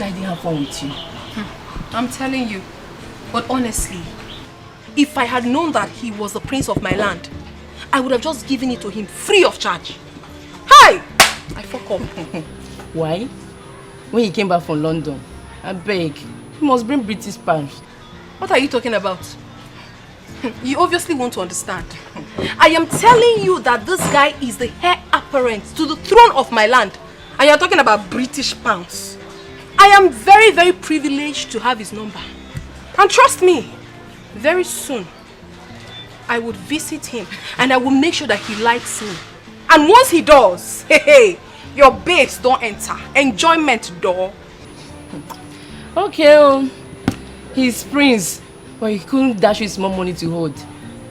guy didn't have fun with you. I'm telling you. But honestly, if I had known that he was the prince of my land, I would have just given it to him free of charge. Hi! I fuck up. Why? When he came back from London, I beg, he must bring British pounds. What are you talking about? You obviously want to understand. I am telling you that this guy is the heir apparent to the throne of my land. And you're talking about British pounds. I am very, very privileged to have his number. And trust me, very soon, I would visit him and I will make sure that he likes me. And once he does, hey, your babes don't enter. Enjoyment door. Okay, he's prince, but he couldn't dash you small money to hold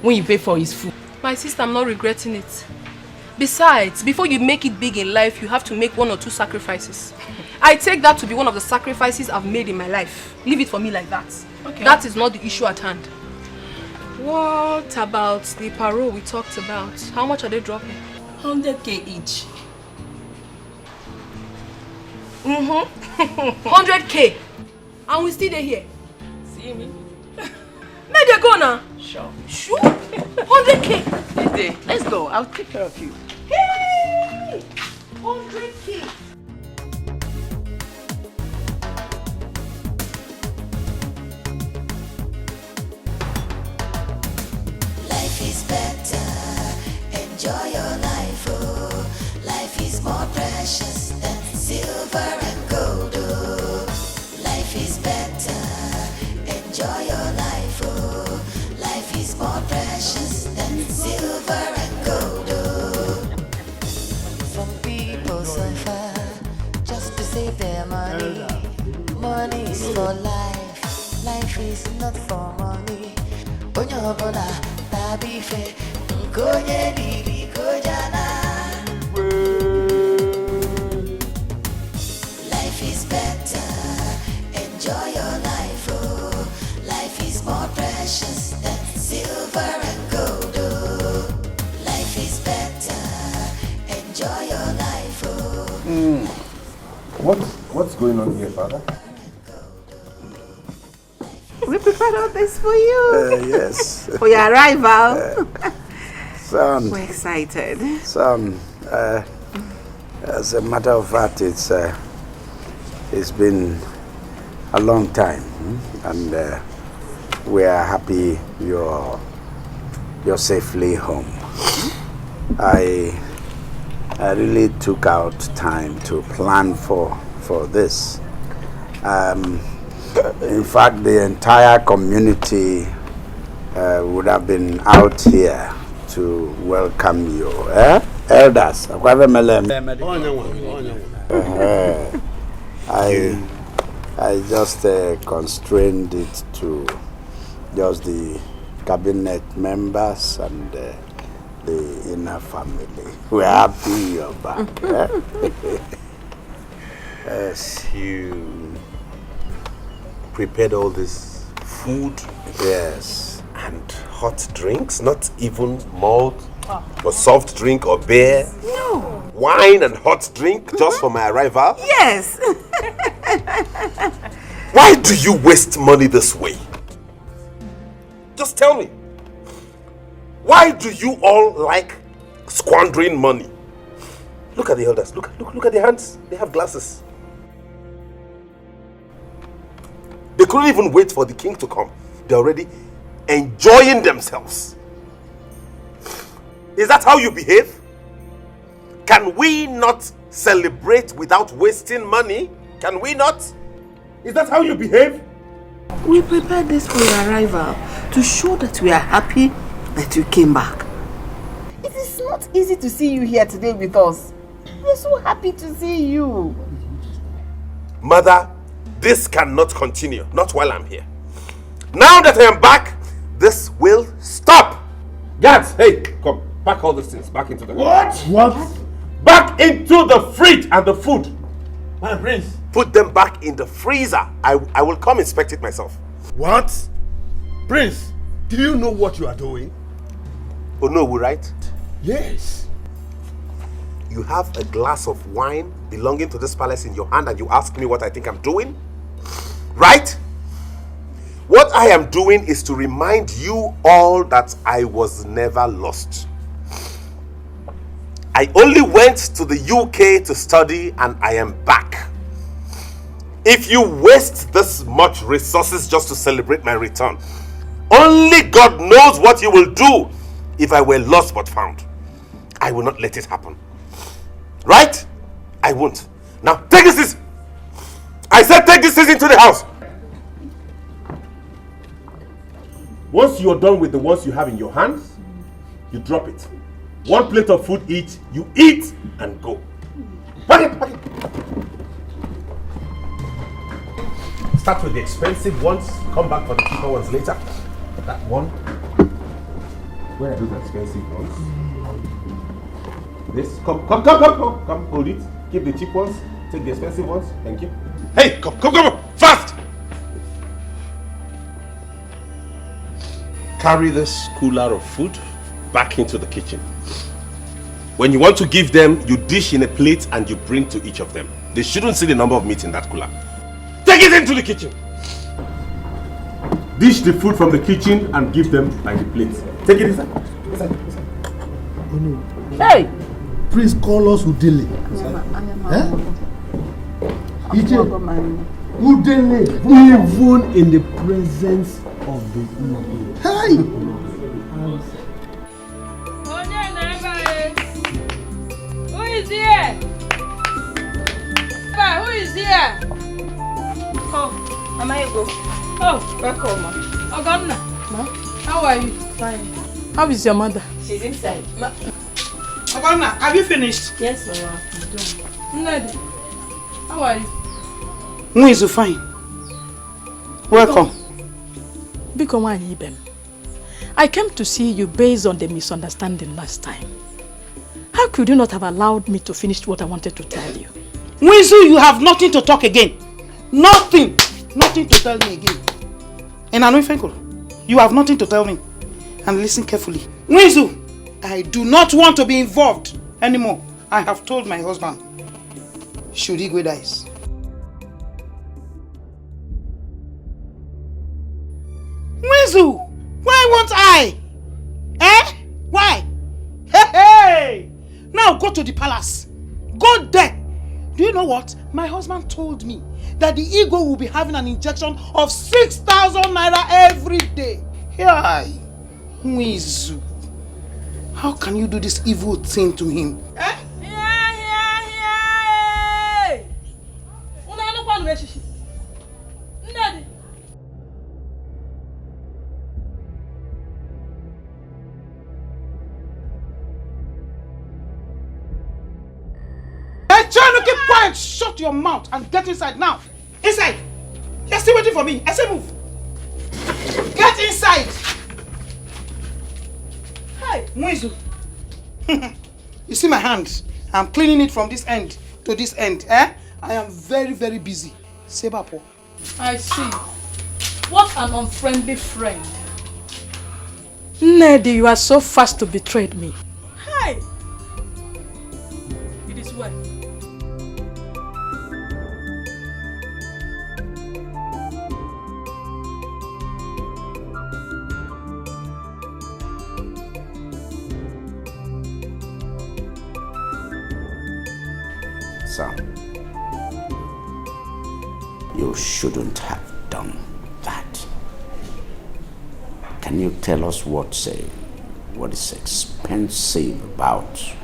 when you pay for his food. My sister, I'm not regretting it. Besides, before you make it big in life, you have to make 1 or 2 sacrifices. I take that to be one of the sacrifices I've made in my life. Leave it for me like that. Okay. That is not the issue at hand. What about the parole we talked about? How much are they dropping? 100k each. 100k. And we still here. See me? May they go now? Sure. Sure? 100k. Let's go. I'll take care of you. Hey! 100k. Life is better. Enjoy your life, oh. Life is more precious than silver and gold, oh. Life is better. Enjoy your life, oh. Life is more precious than silver and gold, oh. Some people suffer just to save their money. Money is for life. Life is not for money. Onyobola tabife nkonye dili kojana. Life is better. Enjoy your life, oh. Life is more precious than silver and gold, oh. Life is better. Enjoy your life, oh. What's going on here, Father? We prepared all this for you. Yes. For your arrival. Son. We're excited. Son, as a matter of fact, it's been a long time, and we are happy you're safely home. I really took out time to plan for this. In fact, the entire community would have been out here to welcome you. Elders, I just constrained it to just the cabinet members and the inner family. We're happy you're back. Yes, you prepared all this food, yes, and hot drinks, not even malt or soft drink or beer. No. Wine and hot drink just for my arrival. Yes. Why do you waste money this way? Just tell me. Why do you all like squandering money? Look at the elders. Look at their hands. They have glasses. They couldn't even wait for the king to come. They're already enjoying themselves. Is that how you behave? Can we not celebrate without wasting money? Can we not? Is that how you behave? We prepared this for your arrival to show that we are happy that you came back. It is not easy to see you here today with us. We're so happy to see you. Mother, this cannot continue. Not while I'm here. Now that I am back, this will stop. Guards, hey, come. Pack all these things back into the... What? Back into the fridge and the food. My prince. Put them back in the freezer. I will come inspect it myself. What? Prince, do you know what you are doing? Oh no, right? Yes. you have a glass of wine belonging to this palace in your hand and you ask me what I think I'm doing? Right? What I am doing is to remind you all that I was never lost. I only went to the UK to study and I am back. If you waste this much resources just to celebrate my return, only God knows what you will do if I were lost but found. I will not let it happen. Right? I won't. Now take this. I said take this into the house. Once you're done with the ones you have in your hands, you drop it. One plate of food each, you eat and go. Pack it. Start with the expensive ones, come back for the cheaper ones later. That one. Where are those expensive ones? This. Come, hold it. Keep the cheap ones, take the expensive ones. Thank you. Hey, come, fast! Carry this cooler of food back into the kitchen. When you want to give them, you dish in a plate and you bring to each of them. They shouldn't see the number of meat in that cooler. Take it into the kitchen. Dish the food from the kitchen and give them by the plate. Take it inside. Oh no. Hey! Please call us Udele. Udele, even in the presence of the evil. Hey! Who is here? Who is here? Oh, Mama, you go. Oh, welcome, Ma. Oh, Governor. Ma? How are you? Fine. How is your mother? She's inside. Ma. Oh, Governor, have you finished? Yes, Mama. I'm done. Ned, how are you? Who is fine? Welcome. I came to see you based on the misunderstanding last time. How could you not have allowed me to finish what I wanted to tell you? Wizu, you have nothing to talk again. Nothing to tell me again. And Anuifenko, you have nothing to tell me. And listen carefully. Wizu, I do not want to be involved anymore. I have told my husband. Should he go dies. Wizu, why won't I? Why? Hey! Now go to the palace. Go there. Do you know what? My husband told me that the ego will be having an injection of 6,000 naira every day. Hey, Wizu, how can you do this evil thing to him? Trying to keep quiet, shut your mouth and get inside now. Inside. You're still waiting for me. I say move. Get inside. Hey, Wizu. You see my hands? I'm cleaning it from this end to this end. I am very, very busy. Sebapo. I see. What an unfriendly friend. Nedi, you are so fast to betray me. Hey! It is well. Son, you shouldn't have done that. Can you tell us what is expensive about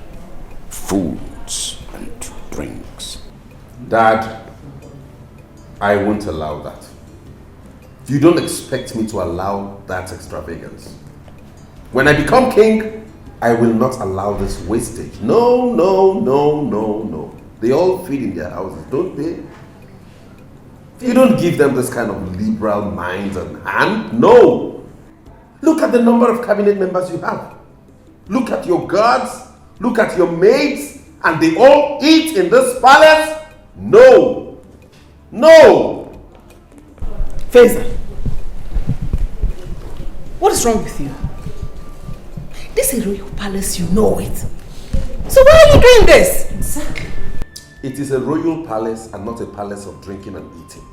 foods and drinks? Dad, I won't allow that. You don't expect me to allow that extravagance. When I become king, I will not allow this wastage. No. They all feed in their houses, don't they? You don't give them this kind of liberal minds and hand. No. Look at the number of cabinet members you have. Look at your guards. Look at your maids. And they all eat in this palace? No. Faisal, what is wrong with you? This is a royal palace, you know it. So why are you doing this? Exactly. It is a royal palace and not a palace of drinking and eating.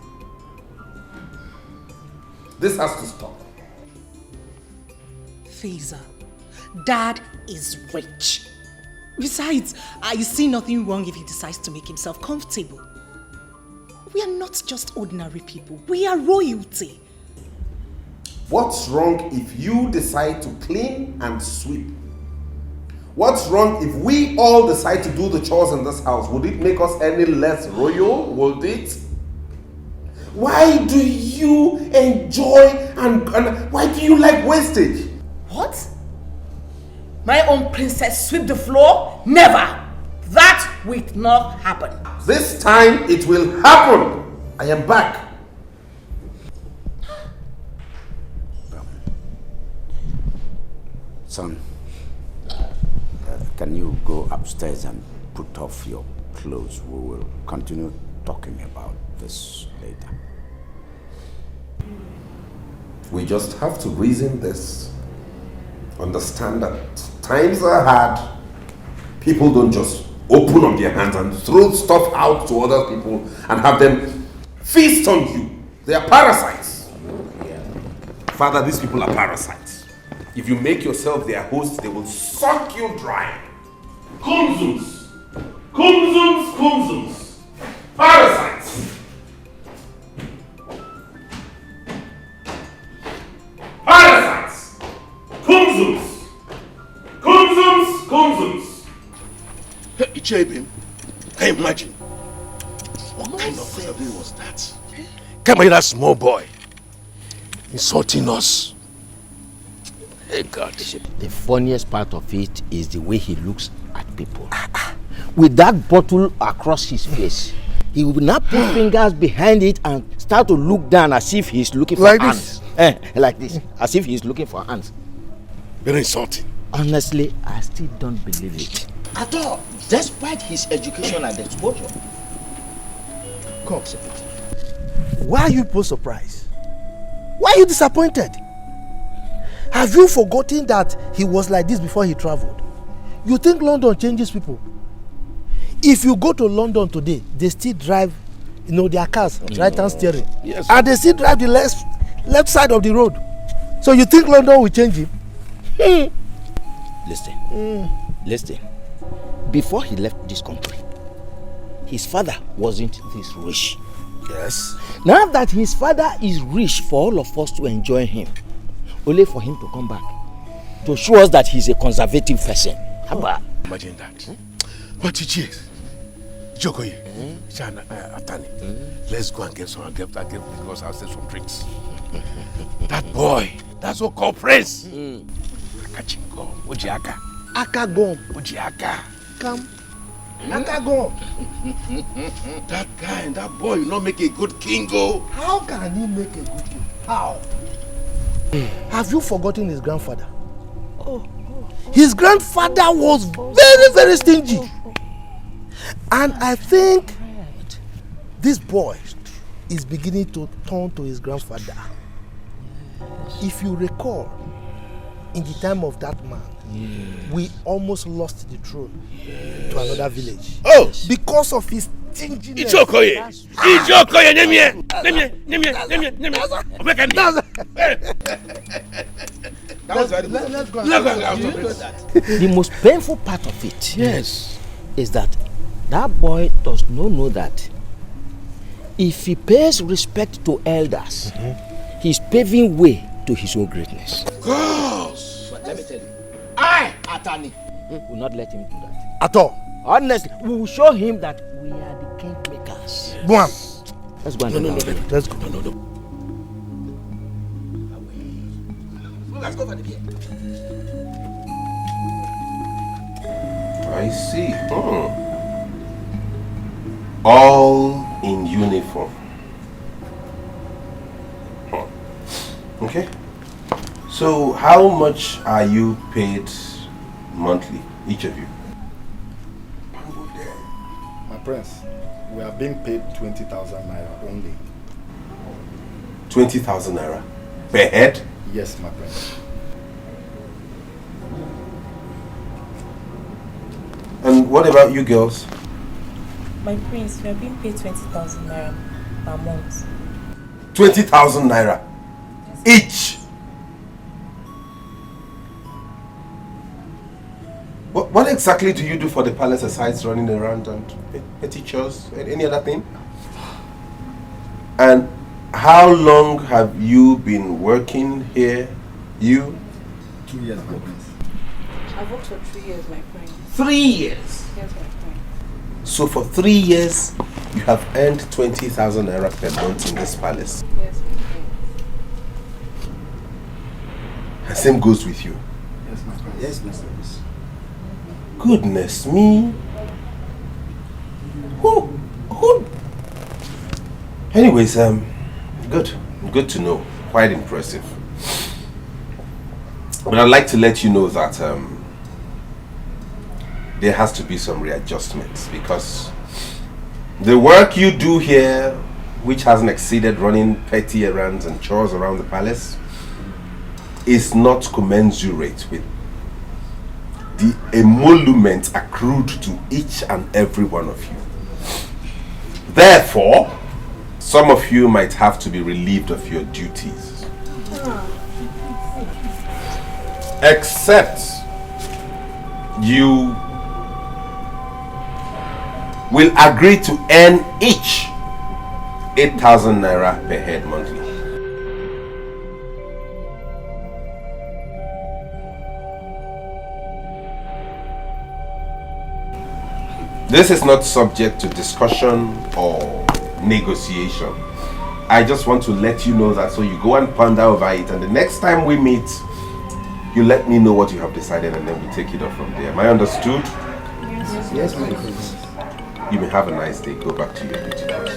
This has to stop. Faiza, Dad is rich. Besides, I see nothing wrong if he decides to make himself comfortable. We are not just ordinary people. We are royalty. What's wrong if you decide to clean and sweep? What's wrong if we all decide to do the chores in this house? Would it make us any less royal? Would it? Why do you enjoy and why do you like wastage? What? My own princess sweep the floor? Never! That will not happen. This time it will happen. I am back. Son, can you go upstairs and put off your clothes? We will continue talking about this later. We just have to reason this. Understand that times are hard. People don't just open up their hands and throw stuff out to other people and have them feast on you. They are parasites. Father, these people are parasites. If you make yourself their host, they will suck you dry. Kumzums! Kumzums! Kumzums! Parasites! Parasites! Kumzums! Kumzums! Kumzums! Ichebim, can you imagine? What kind of thing was that? Come here, that small boy, insulting us. Hey God. The funniest part of it is the way he looks at people. With that bottle across his face, he will now put fingers behind it and start to look down as if he's looking for like hands. Like this, as if he's looking for hands. Very insulting. Honestly, I still don't believe it. At all, despite his education and exposure. Come. Why are you people surprised? Why are you disappointed? Have you forgotten that he was like this before he traveled? You think London changes people? If you go to London today, they still drive, their cars, right-hand steering. Yes. And they still drive the left side of the road. So you think London will change him? Listen. Before he left this country, his father wasn't this rich. Yes. Now that his father is rich for all of us to enjoy him, only for him to come back to show us that he's a conservative person. How about? Imagine that. But Ichie, Jokoye, Atani, let's go and get some because I'll sell some drinks. That boy, that's what called Prince. Akachingo, Ojiaka. Akagom. Ojiaka. Come. Akagom. That guy and that boy will not make a good king go. How can he make a good king? How? Have you forgotten his grandfather? His grandfather was very, very stingy. And I think this boy is beginning to turn to his grandfather. If you recall, in the time of that man, we almost lost the throne to another village. Oh! Because of his stinginess. Ichokoye! Let's go. The most painful part of it is that boy does not know that if he pays respect to elders, he's paving way to his own greatness. Gosh! But let me tell you, I, Atani, will not let him do that. At all. Honestly, we will show him that we are the king makers. Go on. Let's go and Let's go. No. let's go for the beer. I see. All in uniform. Okay. So how much are you paid monthly, each of you? My prince, we are being paid 20,000 naira only. 20,000 naira per head? Yes, my prince. And And what about you girls? My prince, we are being paid 20,000 naira per month. 20,000 naira each. What exactly do you do for the palace besides running around and petty chores? Any other thing? And how long have you been working here? You? 2 years, my prince. I've worked for 3 years, my prince. 3 years? Yes, my prince. So for 3 years, you have earned 20,000 naira per month in this palace? Yes, my prince. And same goes with you? Yes, my prince. Yes, my prince. Goodness me. Who? Anyways, good to know. Quite impressive. But I'd like to let you know that there has to be some readjustments, because the work you do here, which hasn't exceeded running petty errands and chores around the palace, is not commensurate with the emolument accrued to each and every one of you. Therefore, some of you might have to be relieved of your duties. Except you will agree to earn each 8,000 naira per head monthly. This is not subject to discussion or negotiation. I just want to let you know that, so you go and ponder over it, and the next time we meet, you let me know what you have decided, and then we take it off from there. Am I understood? Yes, my prince. You may have a nice day. Go back to your duty post.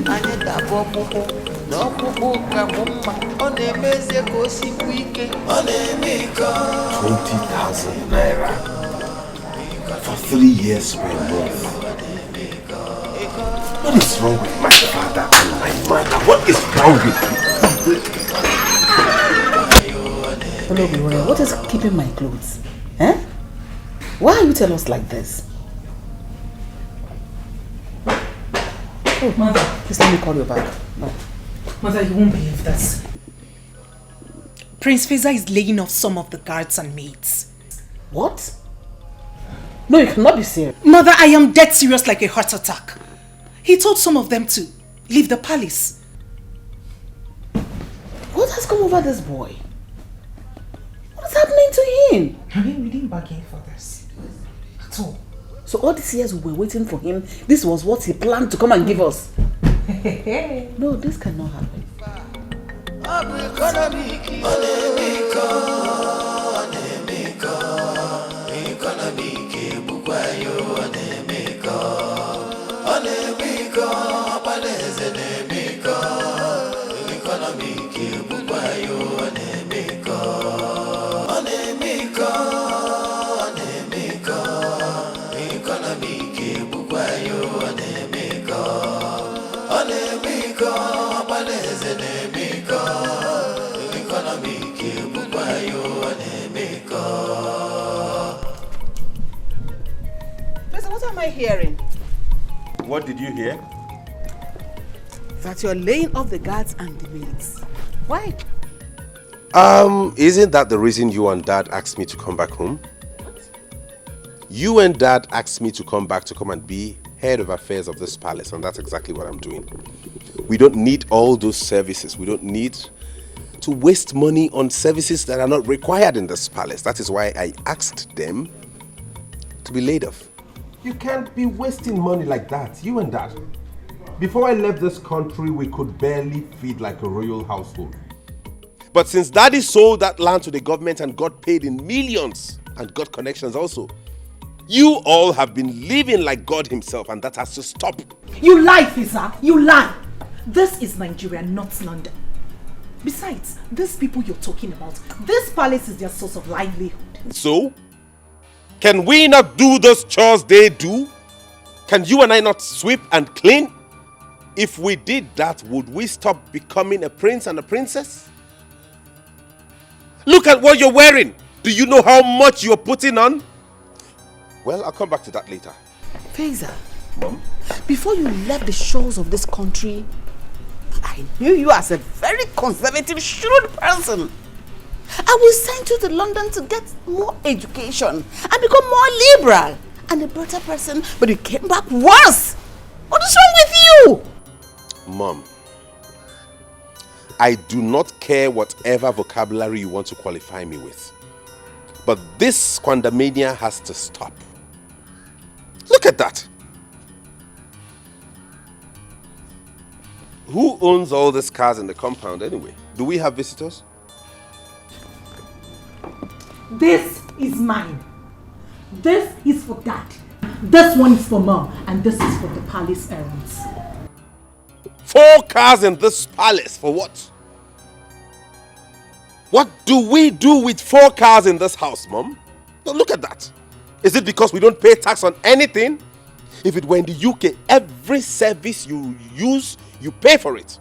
Anyị dabụ ọkpụkpụ na ọkpụkpụ ka mụ mma, ọ na-emezie ka o sikwu ike, ọ na-eme ike. 20,000 naira for 3 years per month. What is wrong with my father and my mother? What is wrong with you? Hello, Gloria. What is keeping my clothes? Eh? Why are you telling us like this? Oh, Mother, please let me call you back. No. Mother, you won't believe this. Prince Feza is laying off some of the guards and maids. What? No, you cannot be serious. Mother, I am dead serious, like a heart attack. He told some of them to leave the palace. What has come over this boy? What is happening to him? I mean, we didn't bargain for this at all. So all these years we were waiting for him, this was what he planned to come and give us. No, this cannot happen. What am I hearing? What did you hear? That you're laying off the guards and the maids. Why? Isn't that the reason you and Dad asked me to come back home? You and Dad asked me to come back to come and be head of affairs of this palace, and that's exactly what I'm doing. We don't need all those services. We don't need to waste money on services that are not required in this palace. That is why I asked them to be laid off. You can't be wasting money like that, you and Dad. Before I left this country, we could barely feed like a royal household. But since Daddy sold that land to the government and got paid in millions and got connections also, you all have been living like God himself, and that has to stop. You lie, Feza. You lie. This is Nigeria, not London. Besides, these people you're talking about, this palace is their source of livelihood. So, can we not do those chores they do? Can you and I not sweep and clean? If we did that, would we stop becoming a prince and a princess? Look at what you're wearing. Do you know how much you're putting on? Well, I'll come back to that later. Faiza, Mom? before you left the shores of this country, I knew you as a very conservative, shrewd person. I will send you to London to get more education and become more liberal and a better person, but you came back worse. What is wrong with you? Mom, I do not care whatever vocabulary you want to qualify me with. But this squandermania has to stop. Look at that. Who owns all these cars in the compound anyway? Do we have visitors? This is mine. This is for Dad. This one is for Mom. And this is for the palace errands. 4 cars in this palace, for what? What do we do with 4 cars in this house, Mom? Now look at that. Is it because we don't pay tax on anything? If it were in the UK, every service you use, you pay for it.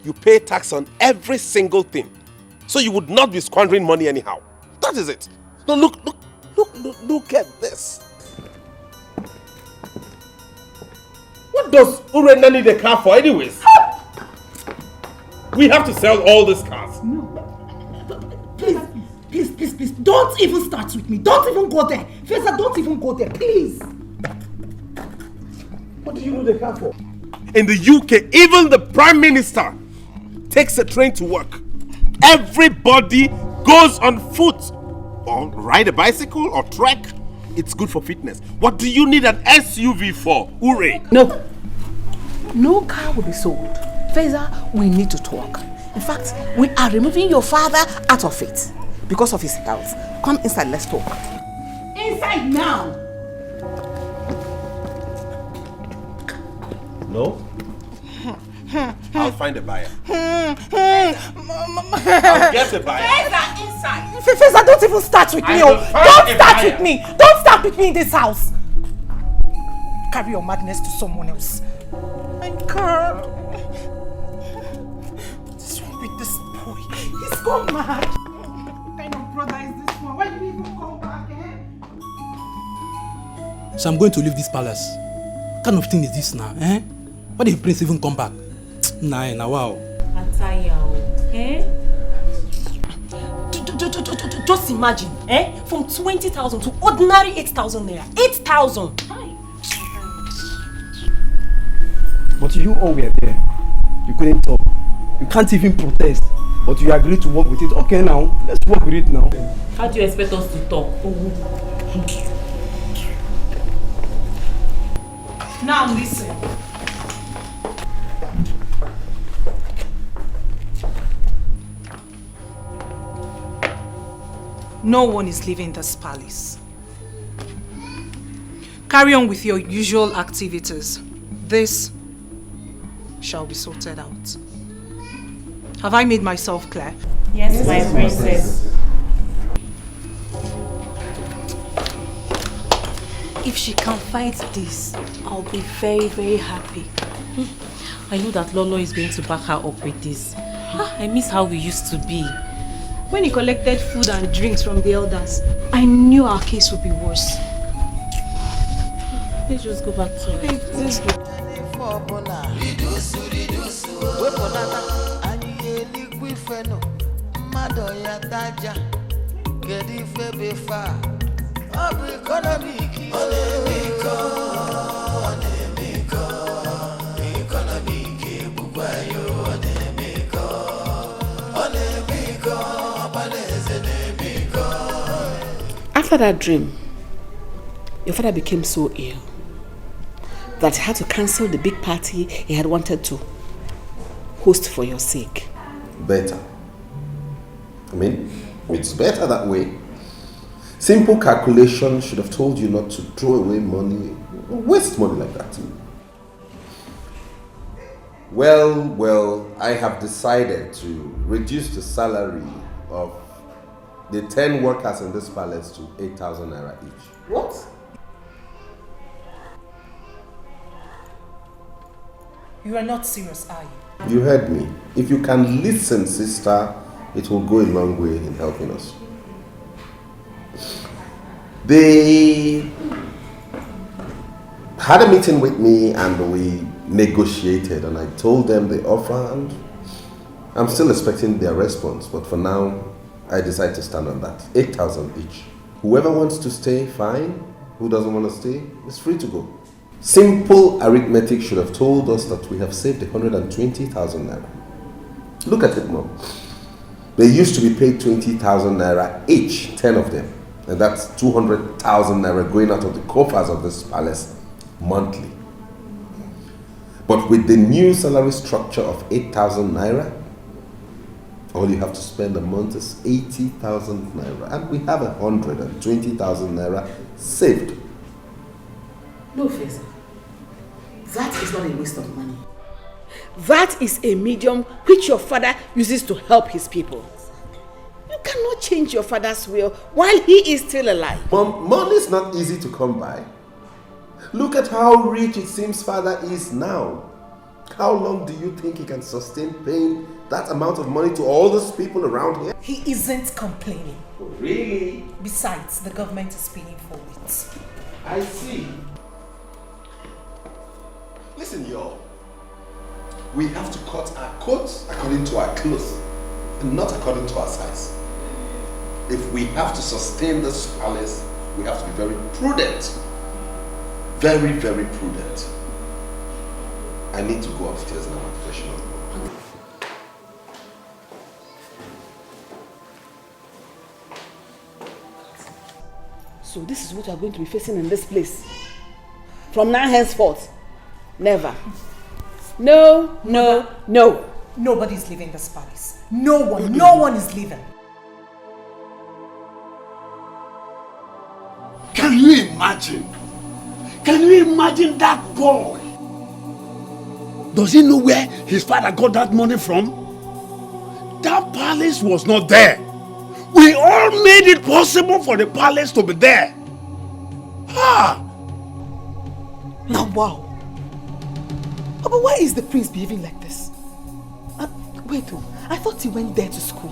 You pay tax on every single thing. So you would not be squandering money anyhow. That is it. No, look at this. What does Urena need a car for anyways? We have to sell all these cars. No. Please, don't even start with me. Don't even go there. Faiza, don't even go there, please. What do you need a car for? In the UK, even the Prime Minister takes a train to work. Everybody goes on foot or ride a bicycle or trek. It's good for fitness. What do you need an SUV for, Ure? No car will be sold. Faiza, we need to talk. In fact, we are removing your father out of it because of his health. Come inside, let's talk. Inside now! No? I'll find a buyer. I'll get a buyer. Faiza, inside! Faiza, don't even start with me! Don't start with me! Don't start with me in this house! Carry your madness to someone else. I can't. What's wrong with this boy? He's gone mad. What kind of brother is this one? Why did he even come back, eh? So I'm going to leave this palace. What kind of thing is this now, eh? Why did the prince even come back? Nah, wow. Eh? Just imagine, eh? From 20,000 to ordinary 8,000 naira. 8,000! But you all were there. You couldn't talk. You can't even protest. But you agreed to work with it. Okay now, let's work with it now. How do you expect us to talk? Now listen. No one is leaving this palace. Carry on with your usual activities. This shall be sorted out. Have I made myself clear? Yes, my princess. If she can fight this, I'll be very, very happy. I know that Lolo is going to back her up with this. I miss how we used to be. When he collected food and drinks from the elders, I knew our case would be worse. Let's just go back to it. Let's go. After that dream, your father became so ill that he had to cancel the big party he had wanted to host for your sake. Better. I mean, it's better that way. Simple calculation should have told you not to throw away money, waste money like that. Well, I have decided to reduce the salary of the 10 workers in this palace to 8,000 naira each. What? You are not serious, are you? You heard me. If you can listen, sister, it will go a long way in helping us. They had a meeting with me and we negotiated, and I told them the offer, and I'm still expecting their response, but for now I decided to stand on that. 8,000 each. Whoever wants to stay, fine. Who doesn't want to stay is free to go. Simple arithmetic should have told us that we have saved 120,000 naira. Look at it, Mom. They used to be paid 20,000 naira each, 10 of them. And that's 200,000 naira going out of the coffers of this palace monthly. But with the new salary structure of 8,000 naira, all you have to spend a month is 80,000 naira. And we have 120,000 naira saved. No, Feza. That is not a waste of money. That is a medium which your father uses to help his people. You cannot change your father's will while he is still alive. Mom, money is not easy to come by. Look at how rich it seems father is now. How long do you think he can sustain paying that amount of money to all those people around here? He isn't complaining. Really? Besides, the government is paying for it. I see. Listen, y'all. We have to cut our coats according to our clothes and not according to our size. If we have to sustain this palace, we have to be very prudent. Very, very prudent. I need to go upstairs now, my professional. So this is what you are going to be facing in this place. From now henceforth. Never. No, no, no. Nobody's leaving this palace. No one is leaving. Can you imagine? Can you imagine that boy? Does he know where his father got that money from? That palace was not there. We all made it possible for the palace to be there. Ah! Now, wow. But why is the prince behaving like this? Wait, I thought he went there to school.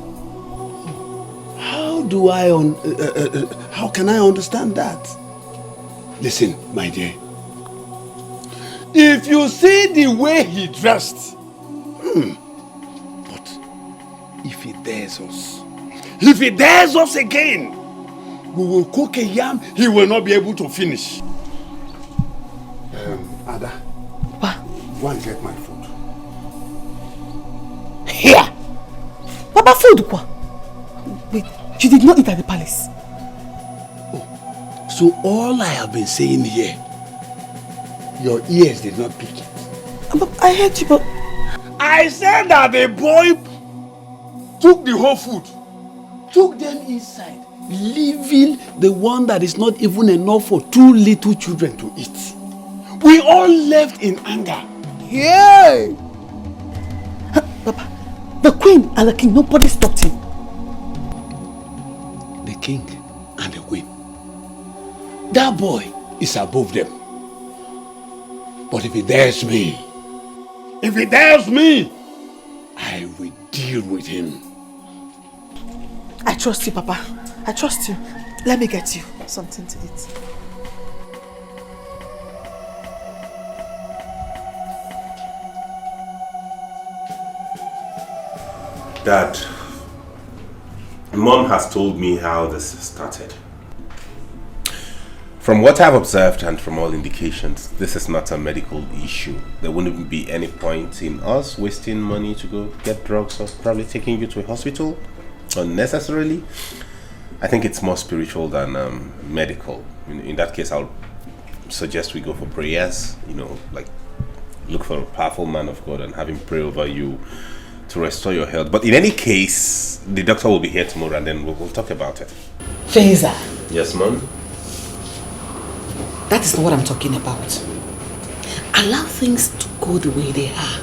How can I understand that? Listen, my dear. If you see the way he dressed, but if he dares us again, we will cook a yam he will not be able to finish. Ada, go and get my food. Here! Papa, food quoi? Wait, you did not eat at the palace? So all I have been saying here, your ears did not pick it. But I heard you, but... I said that the boy took the whole food, took them inside, leaving the one that is not even enough for 2 little children to eat. We all left in anger. Yay! Papa, the queen and the king, nobody stopped him. The king and the queen. That boy is above them. But if he dares me, I will deal with him. I trust you, Papa. I trust you. Let me get you something to eat. Dad, Mom has told me how this started. From what I've observed and from all indications, this is not a medical issue. There wouldn't be any point in us wasting money to go get drugs or probably taking you to a hospital unnecessarily. I think it's more spiritual than medical. In that case, I'll suggest we go for prayers, like look for a powerful man of God and have him pray over you to restore your health. But in any case, the doctor will be here tomorrow and then we'll talk about it. Feza. Yes, Mom? That is not what I'm talking about. Allow things to go the way they are.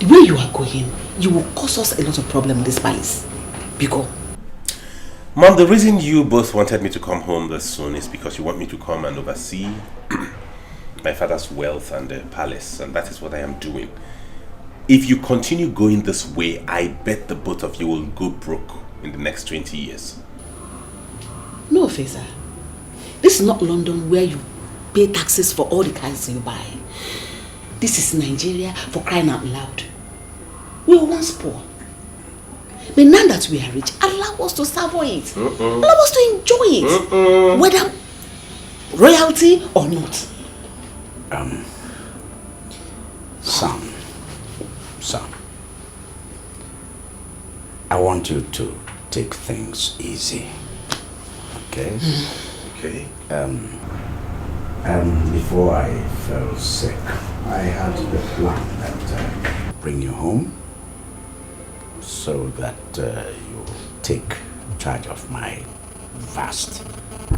The way you are going, you will cause us a lot of problem in this palace. Because Mom, the reason you both wanted me to come home this soon is because you want me to come and oversee my father's wealth and the palace, and that is what I am doing. If you continue going this way, I bet the both of you will go broke in the next 20 years. No, Officer. This is not London where you pay taxes for all the cars you buy. This is Nigeria, for crying out loud. We were once poor. But now that we are rich, allow us to savour it. Allow us to enjoy it. Whether royalty or not. Son, I want you to take things easy. Okay? Okay. Before I fell sick, I had the plan that bring you home so that you take charge of my vast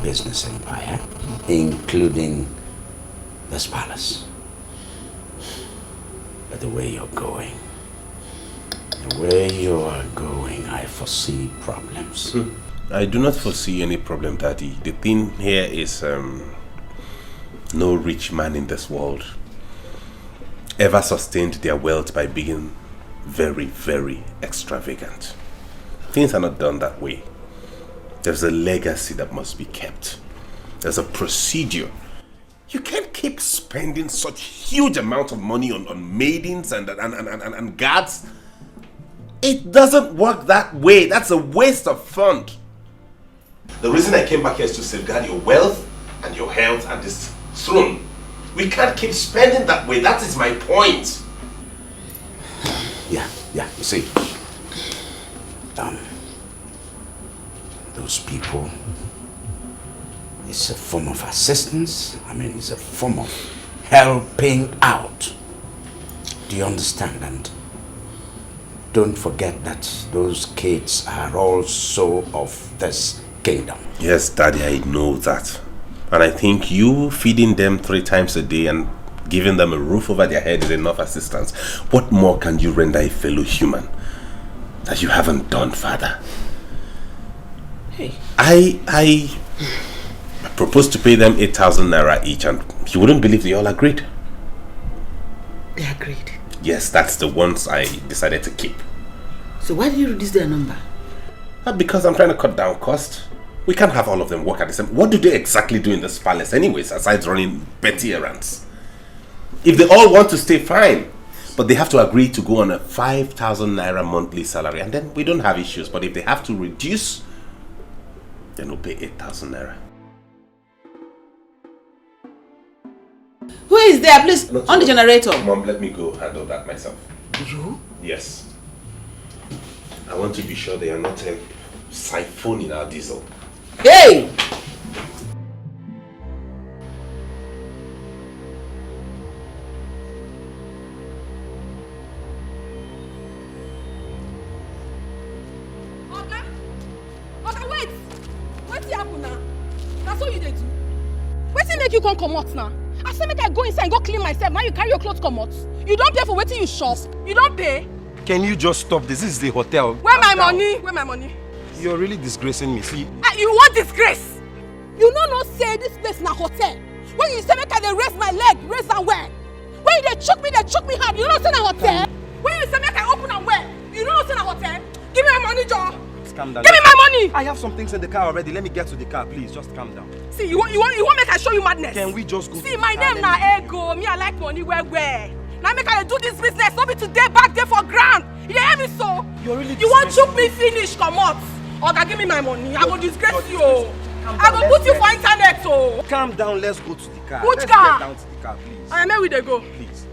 business empire, including this palace. But the way you're going, I foresee problems. I do not foresee any problem, Daddy. The thing here is no rich man in this world ever sustained their wealth by being very, very extravagant. Things are not done that way. There's a legacy that must be kept. There's a procedure. You can't keep spending such huge amount of money on maidens and guards. It doesn't work that way. That's a waste of fund. The reason I came back here is to safeguard your wealth and your health and this throne. We can't keep spending that way. That is my point. Yeah, you see, those people, it's a form of assistance. I mean, it's a form of helping out. Do you understand? And don't forget that those kids are also of this kingdom. Yes, Daddy, I know that. And I think you feeding them 3 times a day and giving them a roof over their head is enough assistance. What more can you render a fellow human that you haven't done, Father? Hey. I proposed to pay them 8,000 naira each, and you wouldn't believe they all agreed. They agreed? Yes, that's the ones I decided to keep. So why did you reduce their number? Because I'm trying to cut down cost. We can't have all of them work at the same. What do they exactly do in this palace anyways, aside running petty errands? If they all want to stay, fine. But they have to agree to go on a 5,000 naira monthly salary, and then we don't have issues. But if they have to reduce, then we'll pay 8,000 naira. Who is there? Please, on the generator. Mom, let me go handle that myself. You? Yes. I want to be sure they are not siphoning our diesel. Hey! Okay, wait! What's happening now? That's what you did do. What's make you come out now? I said make I go inside and go clean myself. Now you carry your clothes come out. You don't pay for waiting you shop. You don't pay. Can you just stop this? This is the hotel. Where my money? Where my money? You're really disgracing me. See? You want disgrace? You know not say this place na hotel. When you say make I dey raise my leg, raise and wear. When you dey choke me hard. You know say na hotel. When you say make I open and wear, you know say na hotel. Give me my money, Joe. Calm down. Give me my money. I have some things in the car already. Let me get to the car, please. Just calm down. See, you want make I show you madness? Can we just go? See, my name na Ego. Me I like money where. Now make I do this business. Not be today back there for grand. You hear me so? You're really. You want choke me finish? Come out. Okay, give me my money. I go disgrace you. I go put you for internet. Oh. Calm down. Let's go to the car. Which Let's car? Get down to the car, please. I am here with the go. Please.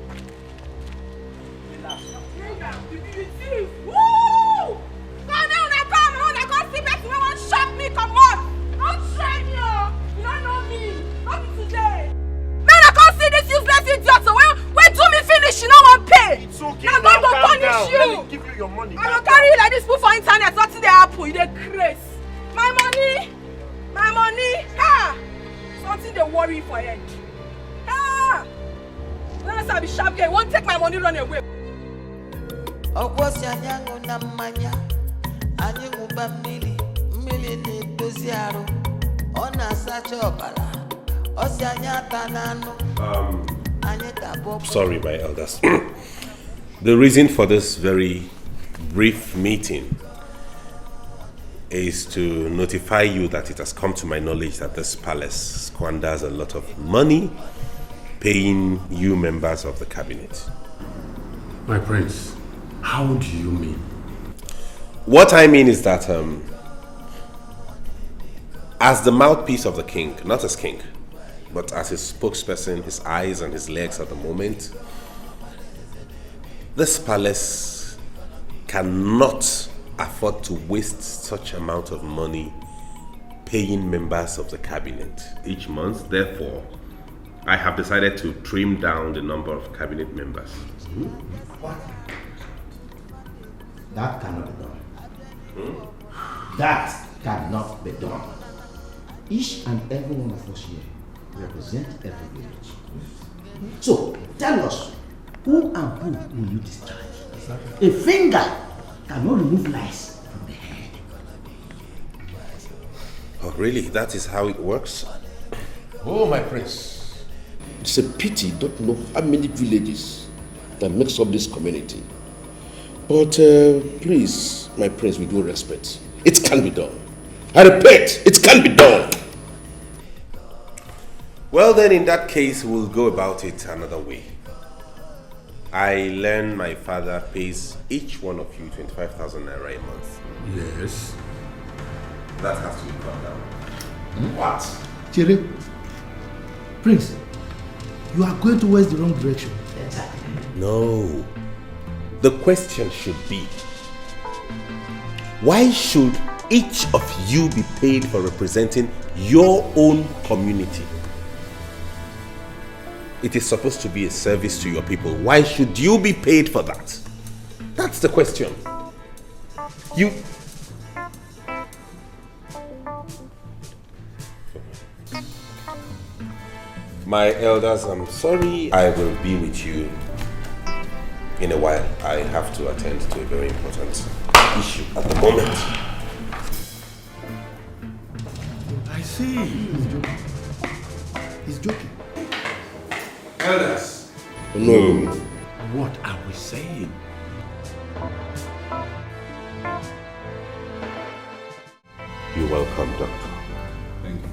Relax. Woo! Come here, I can't see back. You want shot me? Come on. Don't try me. You don't know me. Not today. Man, I can't see this useless idiot. So when do me finish, you don't want pay. It's okay. I'm going to punish you. Let me give you your money. I will carry you like this put for internet. Nothing they happen. You dey craze. My money. My money. Ha! Something they worry for head. Ha! Unless I be sharp girl, won't take my money run away. Ogwosianyango na mmanya anyị ṅụba mmiri na-edozi arụ ọ na-asacha ọbara Sorry, my elders. The reason for this very brief meeting is to notify you that it has come to my knowledge that this palace squanders a lot of money paying you members of the cabinet. My prince, how do you mean? What I mean is that as the mouthpiece of the king, not as king, but as his spokesperson, his eyes and his legs at the moment, this palace cannot afford to waste such amount of money paying members of the cabinet each month. Therefore, I have decided to trim down the number of cabinet members. What? That cannot be done. That cannot be done. Each and every one of us here represent every village. So, tell us, who and who will you discharge? A finger cannot remove lice from the head. Oh, really? That is how it works? Oh, my prince. It's a pity you don't know how many villages that makes up this community. But please, my prince, with due respect, it can be done. I repeat, it can be done. Well then, in that case, we'll go about it another way. I learn my father pays each one of you 25,000 naira a month. Yes. That has to be cut down. What? Chere, Prince, you are going towards the wrong direction. Exactly. No. The question should be, why should each of you be paid for representing your own community? It is supposed to be a service to your people. Why should you be paid for that? That's the question. You... My elders, I'm sorry. I will be with you in a while. I have to attend to a very important issue at the moment. I see. He's joking. He's joking. Elders. No. What are we saying? You're welcome, Doctor. Thank you.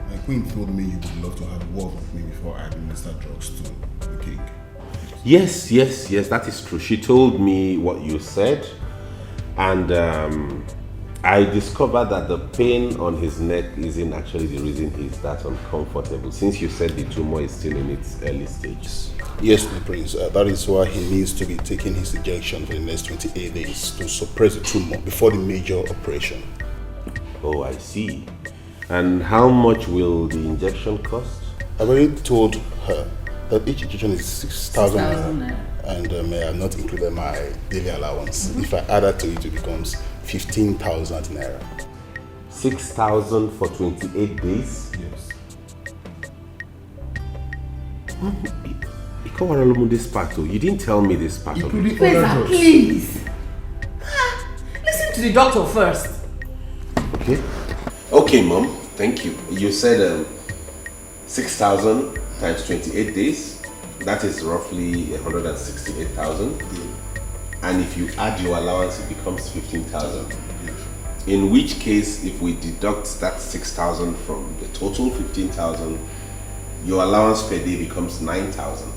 My queen told me you would love to have a word with me before I administer drugs to the king. Yes, that is true. She told me what you said, and I discovered that the pain on his neck isn't actually the reason he's that uncomfortable, since you said the tumor is still in its early stages. Yes, my prince. That is why he needs to be taking his injection for the next 28 days to suppress the tumor before the major operation. Oh, I see. And how much will the injection cost? I've already told her that each injection is 6,000 naira, and I have not included my daily allowance. If I add that to it, it becomes 15,000 naira. 6,000 for 28 days? Yes. This part, you didn't tell me this part of it. Please. Listen to the doctor first. Okay, Mom. Thank you. You said 6,000 times 28 days. That is roughly 168,000. And if you add your allowance, it becomes 15,000. In which case, if we deduct that 6,000 from the total 15,000, your allowance per day becomes 9,000.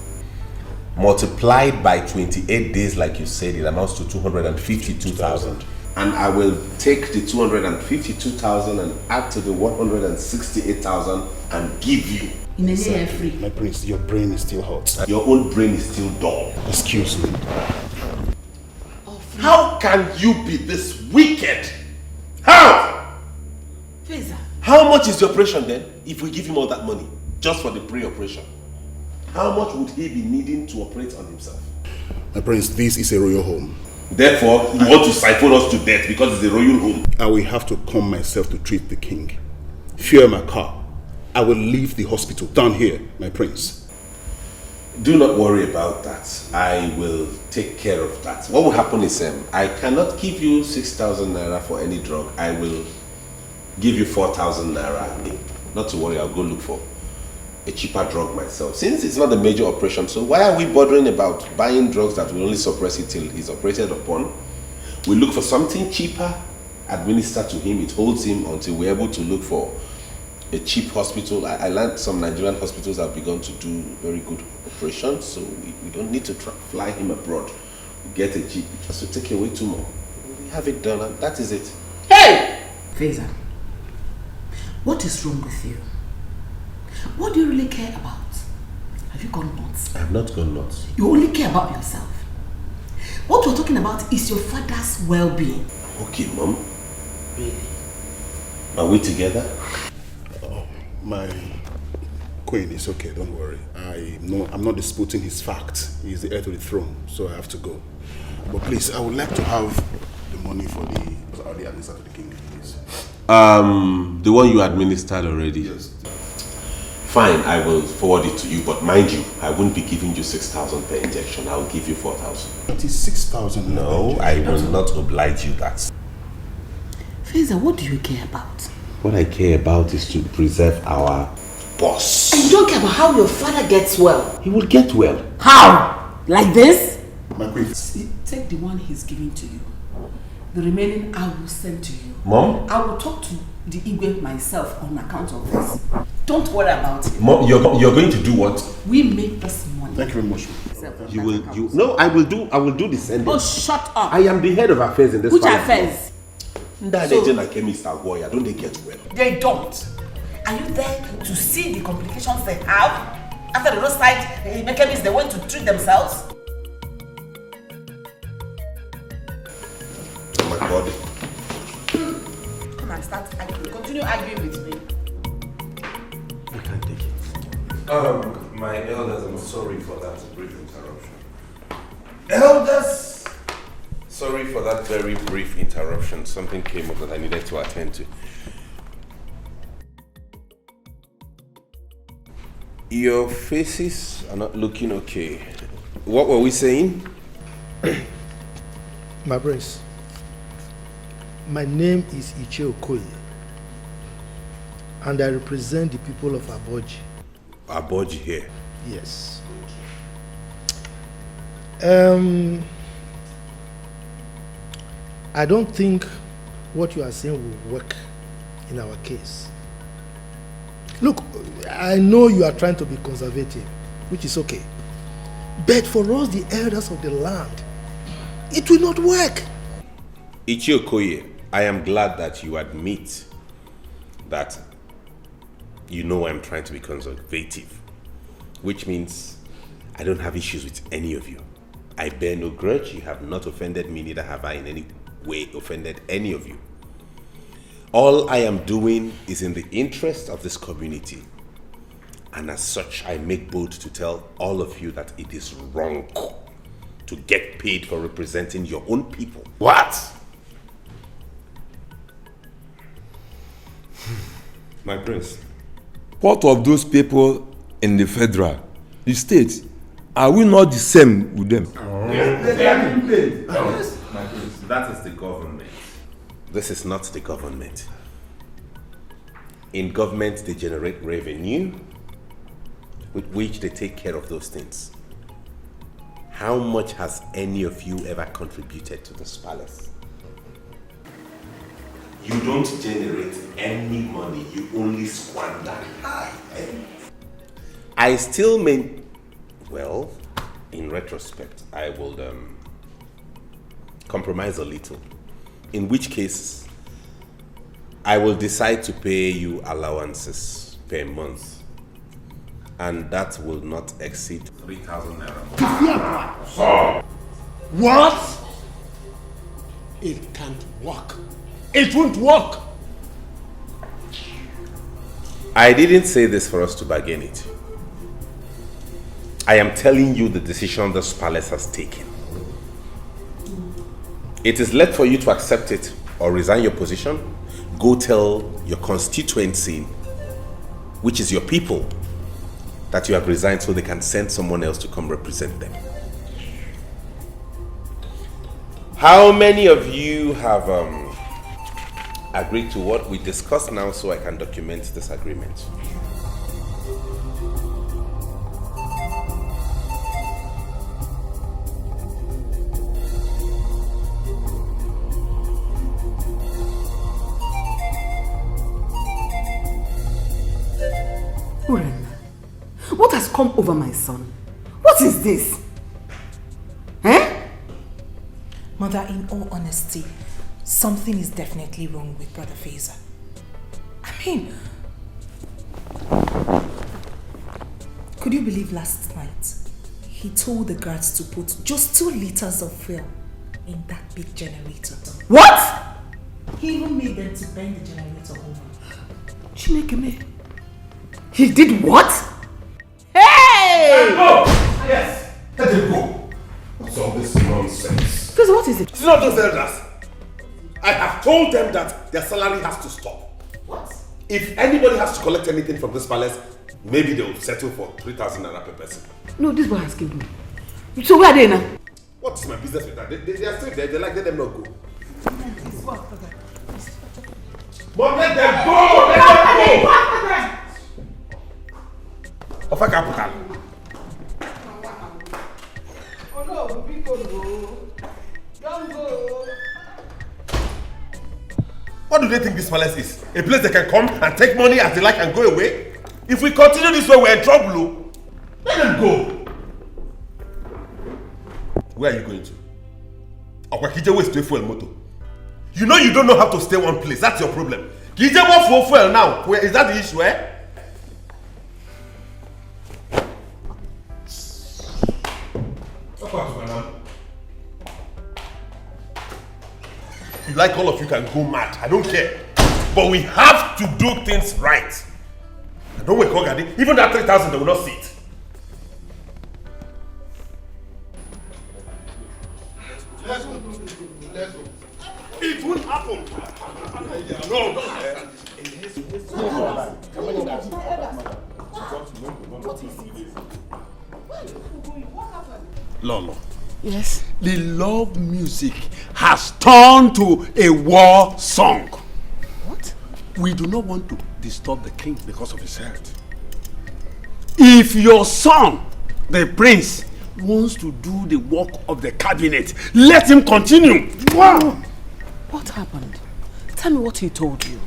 Multiplied by 28 days, like you said, it amounts to 252,000. And I will take the 252,000 and add to the 168,000 and give you. Exactly. My prince, your brain is still hot. Your own brain is still dull. Excuse me. How can you be this wicked? How? How much is the operation then, if we give him all that money, just for the pre-operation? How much would he be needing to operate on himself? My prince, this is a royal home. Therefore, you want to siphon us to death because it's a royal home. I will have to come myself to treat the king. Fuel my car. I will leave the hospital down here, my prince. Do not worry about that. I will take care of that. What will happen is, I cannot give you 6,000 naira for any drug. I will give you 4,000 naira Not to worry, I'll go look for a cheaper drug myself. Since it's not a major operation, so why are we bothering about buying drugs that will only suppress it till he's operated upon? We look for something cheaper, administer to him, it holds him until we're able to look for a cheap hospital. I learned some Nigerian hospitals have begun to do very good operations, so we don't need to fly him abroad. We get a jeep, just to take away 2 more. We have it done, and that is it. Hey! Feza, what is wrong with you? What do you really care about? Have you gone nuts? I have not gone nuts. You only care about yourself. What we're talking about is your father's well-being. Okay, Mom. Really? Are we together? My queen is okay, don't worry. I'm not disputing his fact. He's the heir to the throne, so I have to go. But please, I would like to have the money for the administer to the king, please. The one you administered already? Yes. Fine, I will forward it to you, but mind you, I won't be giving you 6,000 per injection. I will give you 4,000. It is 6,000. No, I will not oblige you that. Feza, what do you care about? What I care about is to preserve our boss. And you don't care about how your father gets well? He will get well. How? Like this? My queen. See, take the one he's giving to you. The remaining I will send to you. Mom? I will talk to the Igwe myself on account of this. Don't worry about it. Mom, you're going to do what? We make this money. Thank you very much. No, I will do the sending. Oh, shut up. I am the head of affairs in this Which palace. affairs? Don't they get well? They don't. Are you there to see the complications they have? After the roadside chemists, they went to treat themselves? Oh my God. Come and start arguing. Continue arguing with me. I can't take it. My elders, I'm sorry for that brief interruption. Elders! Sorry for that very brief interruption. Something came up that I needed to attend to. Your faces are not looking okay. What were we saying? My prince, my name is Okoye, and I represent the people of Aboji. Aboji here? Yes. I don't think what you are saying will work in our case. Look, I know you are trying to be conservative, which is okay. But for us, the elders of the land, it will not work. Okoye, I am glad that you admit that you know I'm trying to be conservative, which means I don't have issues with any of you. I bear no grudge. You have not offended me, neither have I in any way offended any of you. All I am doing is in the interest of this community, and as such I make bold to tell all of you that it is wrong to get paid for representing your own people. What? My prince, what of those people in the federal, the state? Are we not the same with them? Yes, they are being paid. Yes, my prince, that is the government. This is not the government. In government, they generate revenue with which they take care of those things. How much has any of you ever contributed to this palace? You don't generate any money, you only squander. I still well, in retrospect, I will compromise a little. In which case, I will decide to pay you allowances per month. And that will not exceed 3,000 naira. What? It can't work. It won't work. I didn't say this for us to bargain it. I am telling you the decision this palace has taken. It is left for you to accept it or resign your position. Go tell your constituency, which is your people, that you have resigned so they can send someone else to come represent them. How many of you have agree to what we discussed now so I can document this agreement. Uren, what has come over my son? What is this? Eh? Mother, in all honesty, something is definitely wrong with Brother Fazer. I mean, could you believe last night he told the guards to put just 2 liters of fuel in that big generator? What? He even made them to bend the generator over. Chineke, he did what? Hey! Go! Yes! Let him go! What's all this nonsense? Please, what is it? It's not those elders. I have told them that their salary has to stop. What? If anybody has to collect anything from this palace, maybe they will settle for 3,000 naira per person. No, this boy has killed me. So where are they now? What is my business with that? They are still there. They like, let them not go. Mom, let them go! Let them go! Offer capital. Oh no, we go. Don't go. What do they think this palace is? A place they can come and take money as they like and go away? If we continue this way, we're in trouble. Let them go. Where are you going to? Okwakije waste fuel motor. You know you don't know how to stay one place. That's your problem. Kije want for fuel now. Is that the issue, eh? You like all of you can go mad. I don't care. But we have to do things right. I don't wake up, even that 3,000 they will not see it. Let's go. Let's go. It won't happen. No. Lolo. Yes? The love music has turned to a war song. What? We do not want to disturb the king because of his health. If your son, the prince, wants to do the work of the cabinet, let him continue. Wow. What happened? Tell me what he told you.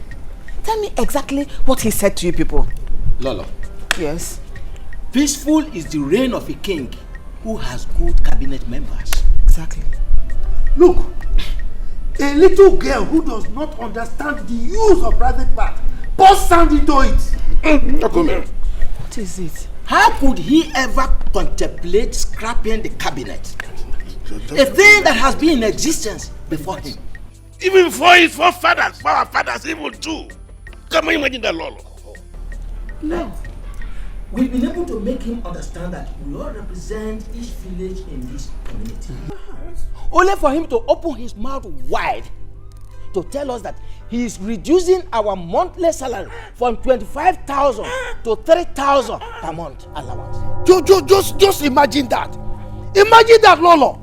Tell me exactly what he said to you people. Lolo. Yes? Peaceful is the reign of a king who has good cabinet members. Exactly. Look, a little girl who does not understand the use of private part pours sand into it. What is it? How could he ever contemplate scrapping the cabinet? A thing that has been in existence before him. Even before his forefathers, for our fathers even too. Can you imagine that, Lolo? No. We've been able to make him understand that we all represent each village in this community. Only for him to open his mouth wide to tell us that he is reducing our monthly salary from 25,000 to 3,000 per month allowance. Just imagine that. Imagine that, Lolo.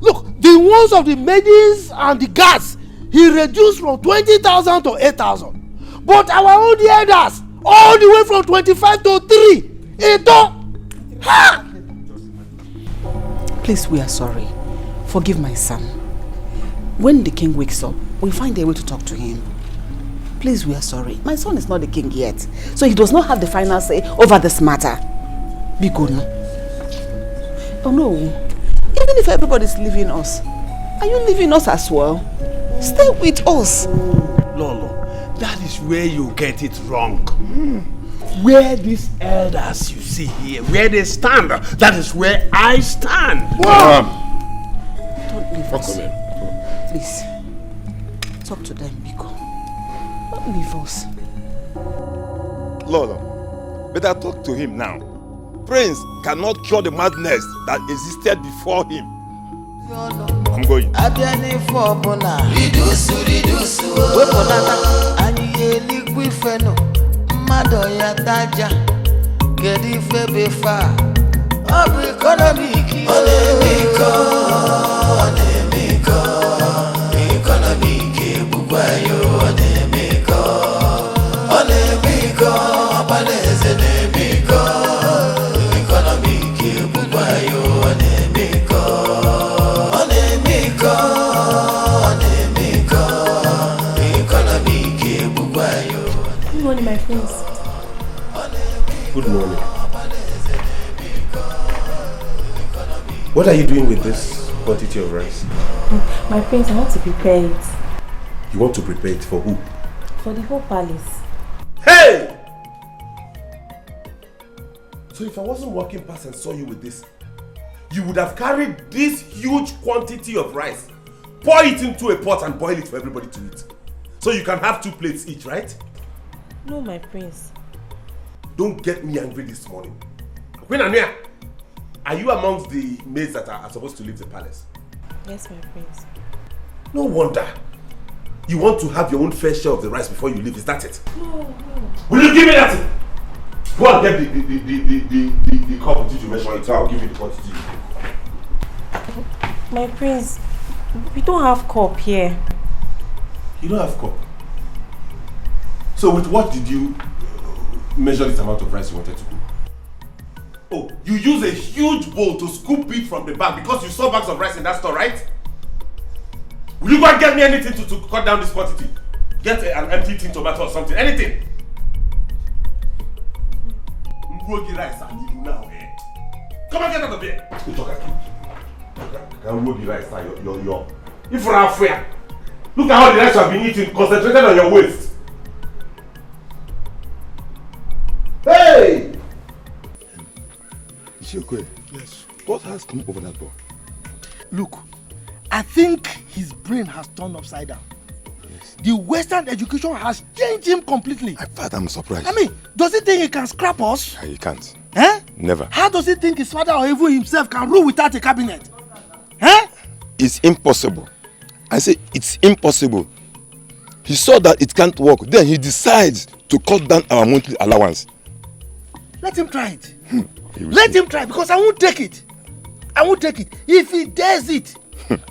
Look, the ones of the maidens and the guards, he reduced from 20,000 to 8,000. But our own elders, all the way from 25 to 3. Ha! Please, we are sorry. Forgive my son. When the king wakes up, we'll find a way to talk to him. Please, we are sorry. My son is not the king yet, so he does not have the final say over this matter. Be good, no? Oh no. Even if everybody's leaving us, are you leaving us as well? Stay with us. Lolo, that is where you get it wrong. Where these elders you see here, where they stand, that is where I stand. Don't leave us. Please, talk to them, Biko. Don't leave us. Lolo, better talk to him now. Prince cannot cure the madness that existed before him. I'm going. Economic, Good morning. What are you doing with this quantity of rice? My prince, I want to prepare it. You want to prepare it for who? For the whole palace. Hey! So if I wasn't walking past and saw you with this, you would have carried this huge quantity of rice, pour it into a pot and boil it for everybody to eat. So you can have 2 plates each, right? No, my prince. Don't get me angry this morning. Queen Ania, are you amongst the maids that are supposed to leave the palace? Yes, my prince. No wonder. You want to have your own fair share of the rice before you leave, is that it? No. Will you give me that? Go and get the cup with which you measure it, so I'll give you the quantity. My prince, we don't have cup here. You don't have cup? So with what did you measure this amount of rice you wanted to cook? Oh, you use a huge bowl to scoop it from the bag because you saw bags of rice in that store, right? Will you go and get me anything to cut down this quantity? Get an empty tin tomato or something, anything. Rice and you now, eh? Come and get out of here. You talk at you. Rice, your. If we're not fair, look at how the rice you have been eating, concentrated on your waist. Hey! Ishokwe. Yes. What has come over that boy? Look, I think his brain has turned upside down. Yes. The Western education has changed him completely. I'm surprised. I mean, does he think he can scrap us? He can't. Eh? Never. How does he think his father or even himself can rule without a cabinet? Eh? It's impossible. I say it's impossible. He saw that it can't work. Then he decides to cut down our monthly allowance. Let him try it. Let him try, because I won't take it. I won't take it. If he dares it,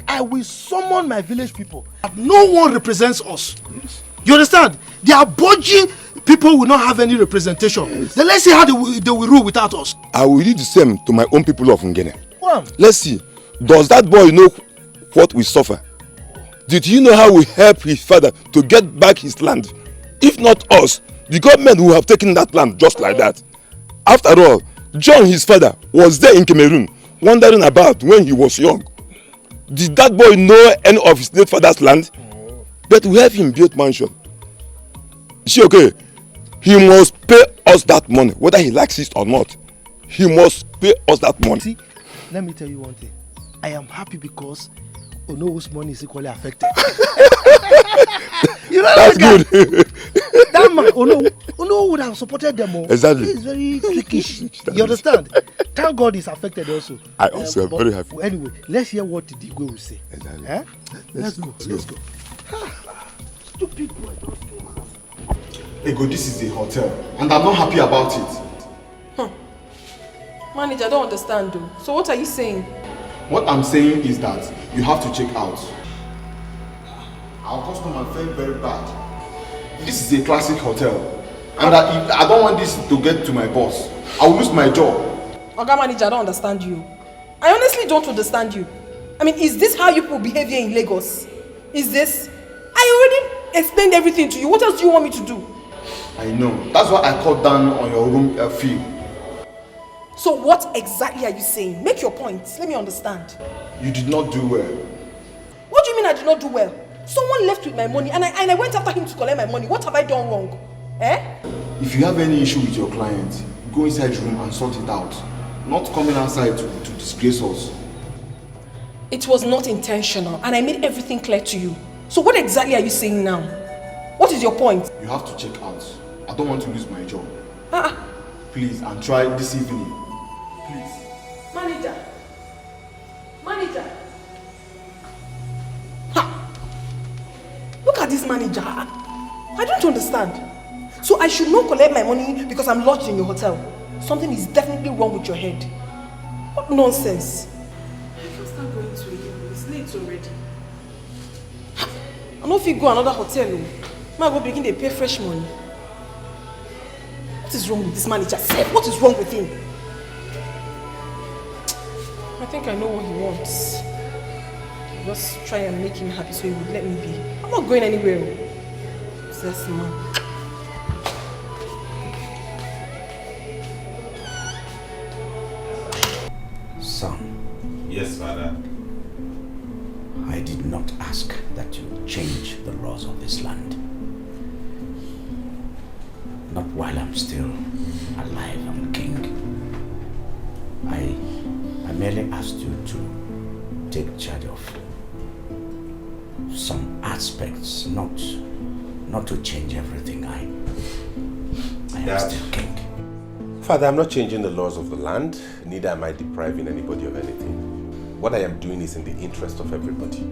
I will summon my village people. No one represents us. You understand? They are budging. People will not have any representation. Then let's see how they will rule without us. I will do the same to my own people of Ngene. Well, let's see. Does that boy know what we suffer? Did he know how we help his father to get back his land? If not us, the government will have taken that land just like that. After all, John, his father, was there in Cameroon, wandering about when he was young. Did that boy know any of his late father's land? But we have him built mansion. Is she okay? He must pay us that money, whether he likes it or not. He must pay us that money. See, let me tell you one thing. I am happy because Ono's money is equally affected. You know that's that good. That man, Ono would have supported them all. Exactly. He's very trickish. You understand? Thank God he's affected also. I also am very happy. Anyway, let's hear what the Igwe will say. Exactly. Eh? Let's go. Stupid boy. Ego, this is a hotel, and I'm not happy about it. Manager, I don't understand though. So what are you saying? What I'm saying is that you have to check out. Our customer felt very bad. This is a classic hotel, and I don't want this to get to my boss. I will lose my job. Oga Manager, I don't understand you. I honestly don't understand you. I mean, is this how you people behave here in Lagos? Is this? I already explained everything to you. What else do you want me to do? I know. That's why I cut down on your room fee. So what exactly are you saying? Make your point. Let me understand. You did not do well. What do you mean I did not do well? Someone left with my money and I went after him to collect my money. What have I done wrong? Eh? If you have any issue with your client, go inside your room and sort it out. Not coming outside to disgrace us. It was not intentional and I made everything clear to you. So what exactly are you saying now? What is your point? You have to check out. I don't want to lose my job. Please, and try this evening. Please. Manager. Look at this manager. I don't understand. So I should not collect my money because I'm lodged in your hotel. Something is definitely wrong with your head. What nonsense. I can't start going to again. It's late already. I know if you go another hotel, I go begin to pay fresh money. What is wrong with this manager? What is wrong with him? I think I know what he wants. Just try and make him happy so he would let me be. I'm not going anywhere. Obsessed man. did not ask that you change the laws of this land. Not while I'm still alive and king. I merely asked you to take charge of some aspects, not to change everything. I am still king. Father, I'm not changing the laws of the land, neither am I depriving anybody of anything. What I am doing is in the interest of everybody.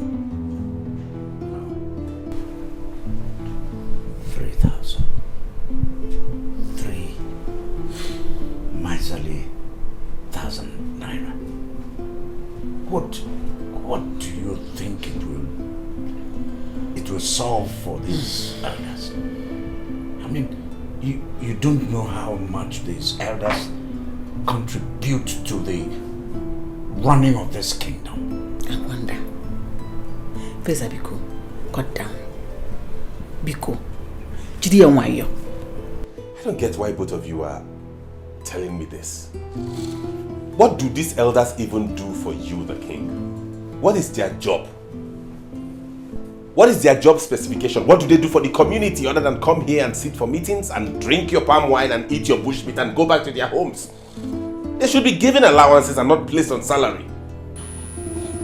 3,000. 3 miserly 1,000 naira. What do you think it will solve for these elders? I mean, you don't know how much these elders contribute to the running of this kingdom. I wonder. Feza Biko, cut down. Biko, Chizzy Alichi. I don't get why both of you are telling me this. What do these elders even do for you, the king? What is their job? What is their job specification? What do they do for the community other than come here and sit for meetings and drink your palm wine and eat your bushmeat and go back to their homes? They should be given allowances and not placed on salary.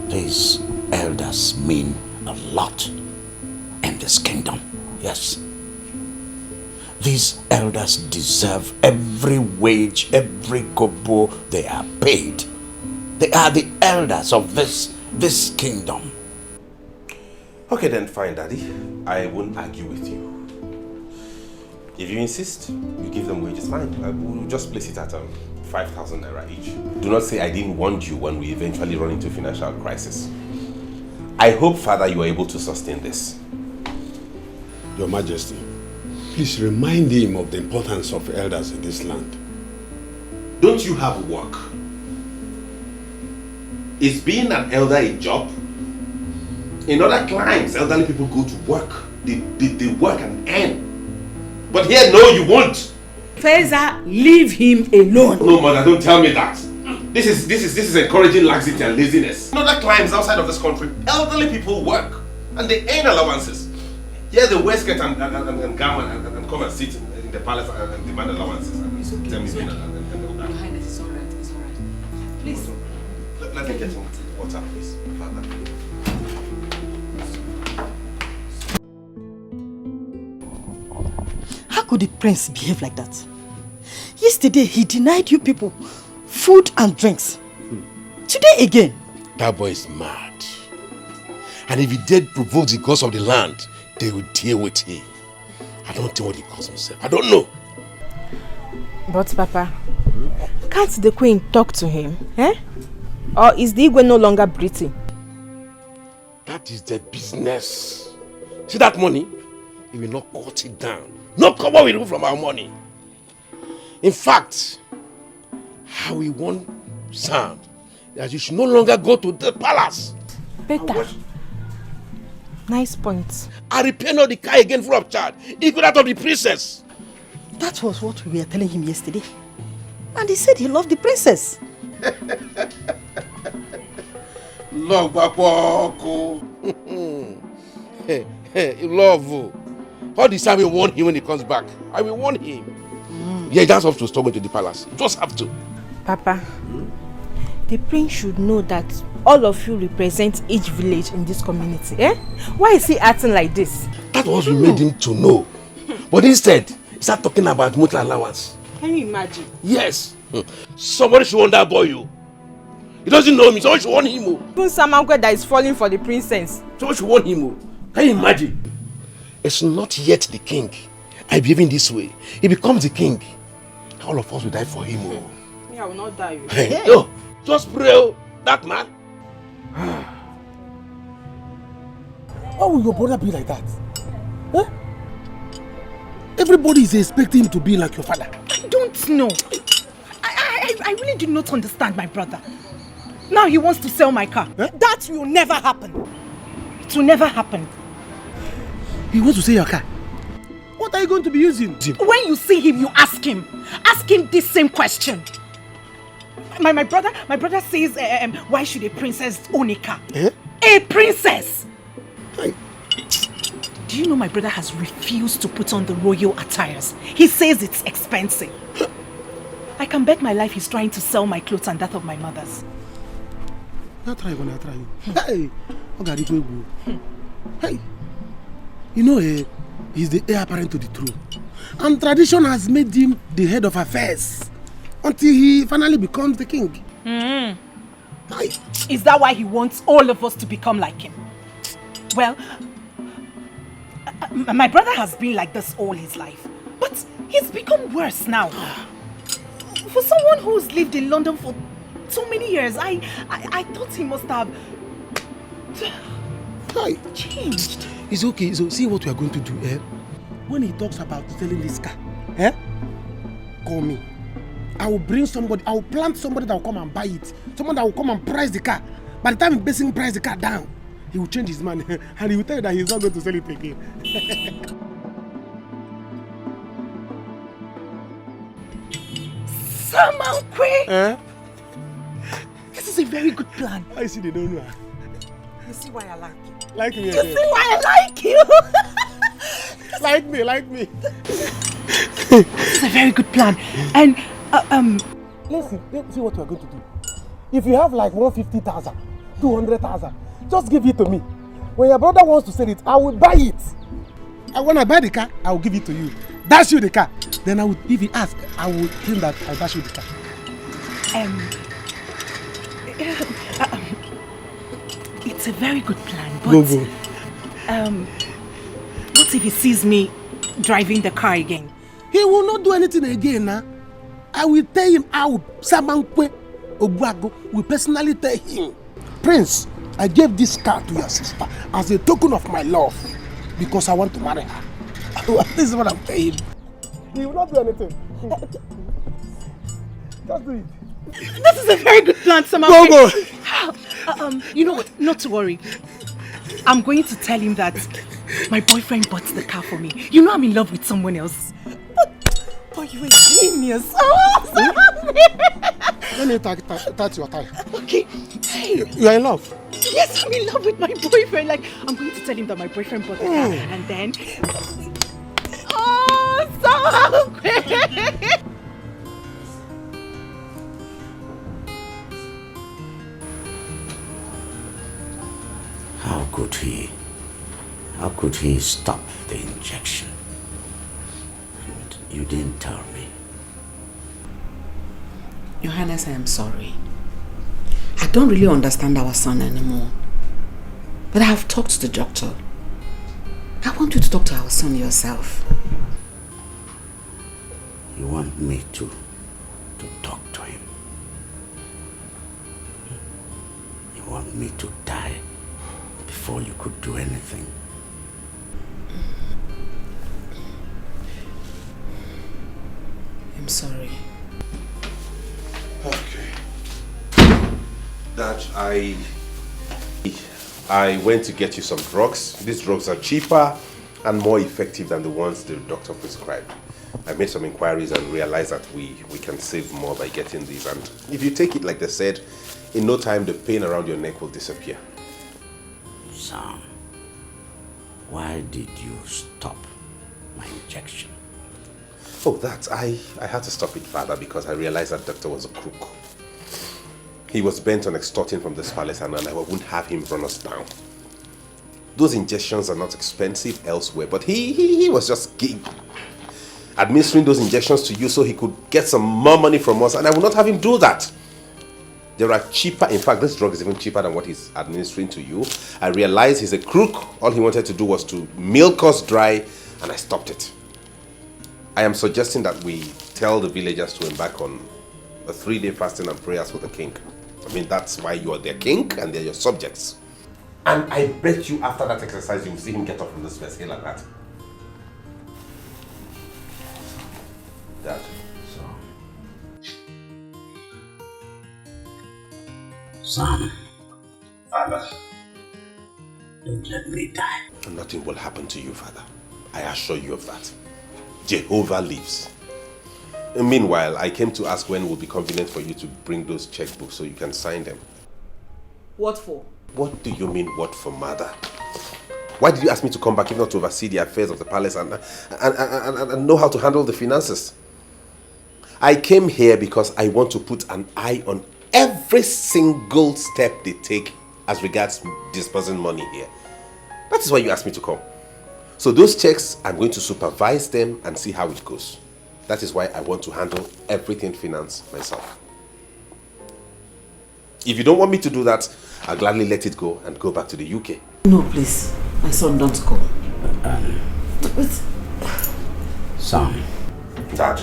These elders mean a lot in this kingdom, yes. These elders deserve every wage, every kobo they are paid. They are the elders of this kingdom. Okay then, fine, Daddy. I won't argue with you. If you insist, you give them wages, fine. We'll just place it at 5,000 naira each. Do not say I didn't warn you when we eventually run into financial crisis. I hope, Father, you are able to sustain this. Your Majesty, please remind him of the importance of elders in this land. Don't you have work? Is being an elder a job? In other climes, elderly people go to work. They work and earn. But here, no, you won't. Feza, leave him alone. No, mother, don't tell me that. This is encouraging laxity and laziness. In other climes outside of this country, elderly people work and they earn allowances. Here they wear skirt and gown and come and sit in the palace and demand allowances. It's okay. Your Highness, it's alright. It's alright. Please. Let me get some water, please. Father. How could the prince behave like that? Yesterday he denied you people food and drinks. Today again. That boy is mad. And if he did provoke the gods of the land, they will deal with him. I don't know what he calls himself. I don't know. But Papa, can't the queen talk to him? Eh? Or is the Igwe no longer breathing? That is their business. See that money? He will not cut it down. No cover will remove from our money. In fact, how we want Sam that you should no longer go to the palace. Better. Nice point. I repair not the car again full of charge, equal that of the princess. That was what we were telling him yesterday. And he said he loved the princess. Love, Papa. Love. All the time we warn him when he comes back. I will warn him. Yeah, that's have to stop going to the palace. Just have to. Papa, the prince should know that all of you represent each village in this community. Eh? Why is he acting like this? That was what we made him to know. But instead, he started talking about monthly allowance. Can you imagine? Yes. Somebody should warn that boy. He doesn't know me. Someone should warn him. Even Samangwe that is falling for the princess. Someone should warn him. Can you imagine? It's not yet the king. I behave in this way. He becomes the king. All of us will die for him. Me, I will not die. Hey, yo, just pray, that man. Why will your brother be like that? Huh? Everybody is expecting him to be like your father. I don't know. I really do not understand my brother. Now he wants to sell my car. Huh? That will never happen. It will never happen. He wants to sell your car? What are you going to be using? When you see him, you ask him. Ask him this same question. My brother says, why should a princess own a car? Eh? A princess! Hey. Do you know my brother has refused to put on the royal attires? He says it's expensive. I can bet my life he's trying to sell my clothes and that of my mother's. I'll try you. Hey, hey, you know, he's the heir apparent to the throne. And tradition has made him the head of affairs until he finally becomes the king. Is that why he wants all of us to become like him? Well, my brother has been like this all his life, but he's become worse now. For someone who's lived in London for so many years, I thought he must have changed. It's okay. So see what we are going to do. When he talks about selling this car, call me. I will bring somebody. I will plant somebody that will come and buy it. Someone that will come and price the car. By the time he's basically price the car down, he will change his mind and he will tell you that he's not going to sell it again. Samankwe! This is a very good plan. I see they don't know. You see why I like you? Like me. You see why I like you? Like me. This is a very good plan. And listen, let's see what we are going to do. If you have like 150,000, 200,000, just give it to me. When your brother wants to sell it, I will buy it. And when I buy the car, I will give it to you. Dash you the car. Then I will, if he asks, I will tell him that I dash you the car. It's a very good plan, but Go. what if he sees me driving the car again? He will not do anything again now. I will tell him how Samankwe Obuago will personally tell him, Prince, I gave this car to your sister as a token of my love because I want to marry her. This is what I'm telling him. He will not do anything. Just do it. This is a very good plan, Samankwe. Go. You know what? Not to worry. I'm going to tell him that my boyfriend bought the car for me. You know I'm in love with someone else. Oh, you're a genius. Let me touch your tie. Okay. Hey. You are in love? Yes, I'm in love with my boyfriend. Like, I'm going to tell him that my boyfriend bought the car. And then... Oh, Samankwe! How could he stop the injection? And you didn't tell me. Your Highness, I am sorry. I don't really understand our son anymore. But I have talked to the doctor. I want you to talk to our son yourself. You want me to talk to him? You want me to die before you could do anything? I'm sorry. Okay. Dad, I went to get you some drugs. These drugs are cheaper and more effective than the ones the doctor prescribed. I made some inquiries and realized that we can save more by getting these. And if you take it like they said, in no time the pain around your neck will disappear. Sam, why did you stop my injection? Oh, that. I had to stop it, Father, because I realized that doctor was a crook. He was bent on extorting from this palace and I wouldn't have him run us down. Those injections are not expensive elsewhere, but he was just administering those injections to you so he could get some more money from us, and I will not have him do that. There are cheaper, in fact, this drug is even cheaper than what he's administering to you. I realized he's a crook. All he wanted to do was to milk us dry, and I stopped it. I am suggesting that we tell the villagers to embark on a 3-day fasting and prayers for the king. I mean, that's why you are their king and they're your subjects. And I bet you after that exercise, you will see him get up from this first hill like that. Dad. Son, Father, don't let me die. Nothing will happen to you, Father. I assure you of that. Jehovah lives. Meanwhile, I came to ask when it will be convenient for you to bring those checkbooks so you can sign them. What for? What do you mean, what for, mother? Why did you ask me to come back if not to oversee the affairs of the palace and know how to handle the finances? I came here because I want to put an eye on every single step they take as regards disbursing money here. That is why you asked me to come. So those checks, I'm going to supervise them and see how it goes. That is why I want to handle everything finance myself. If you don't want me to do that, I'll gladly let it go and go back to the UK. No, please. My son, don't go. Wait. Son. Dad.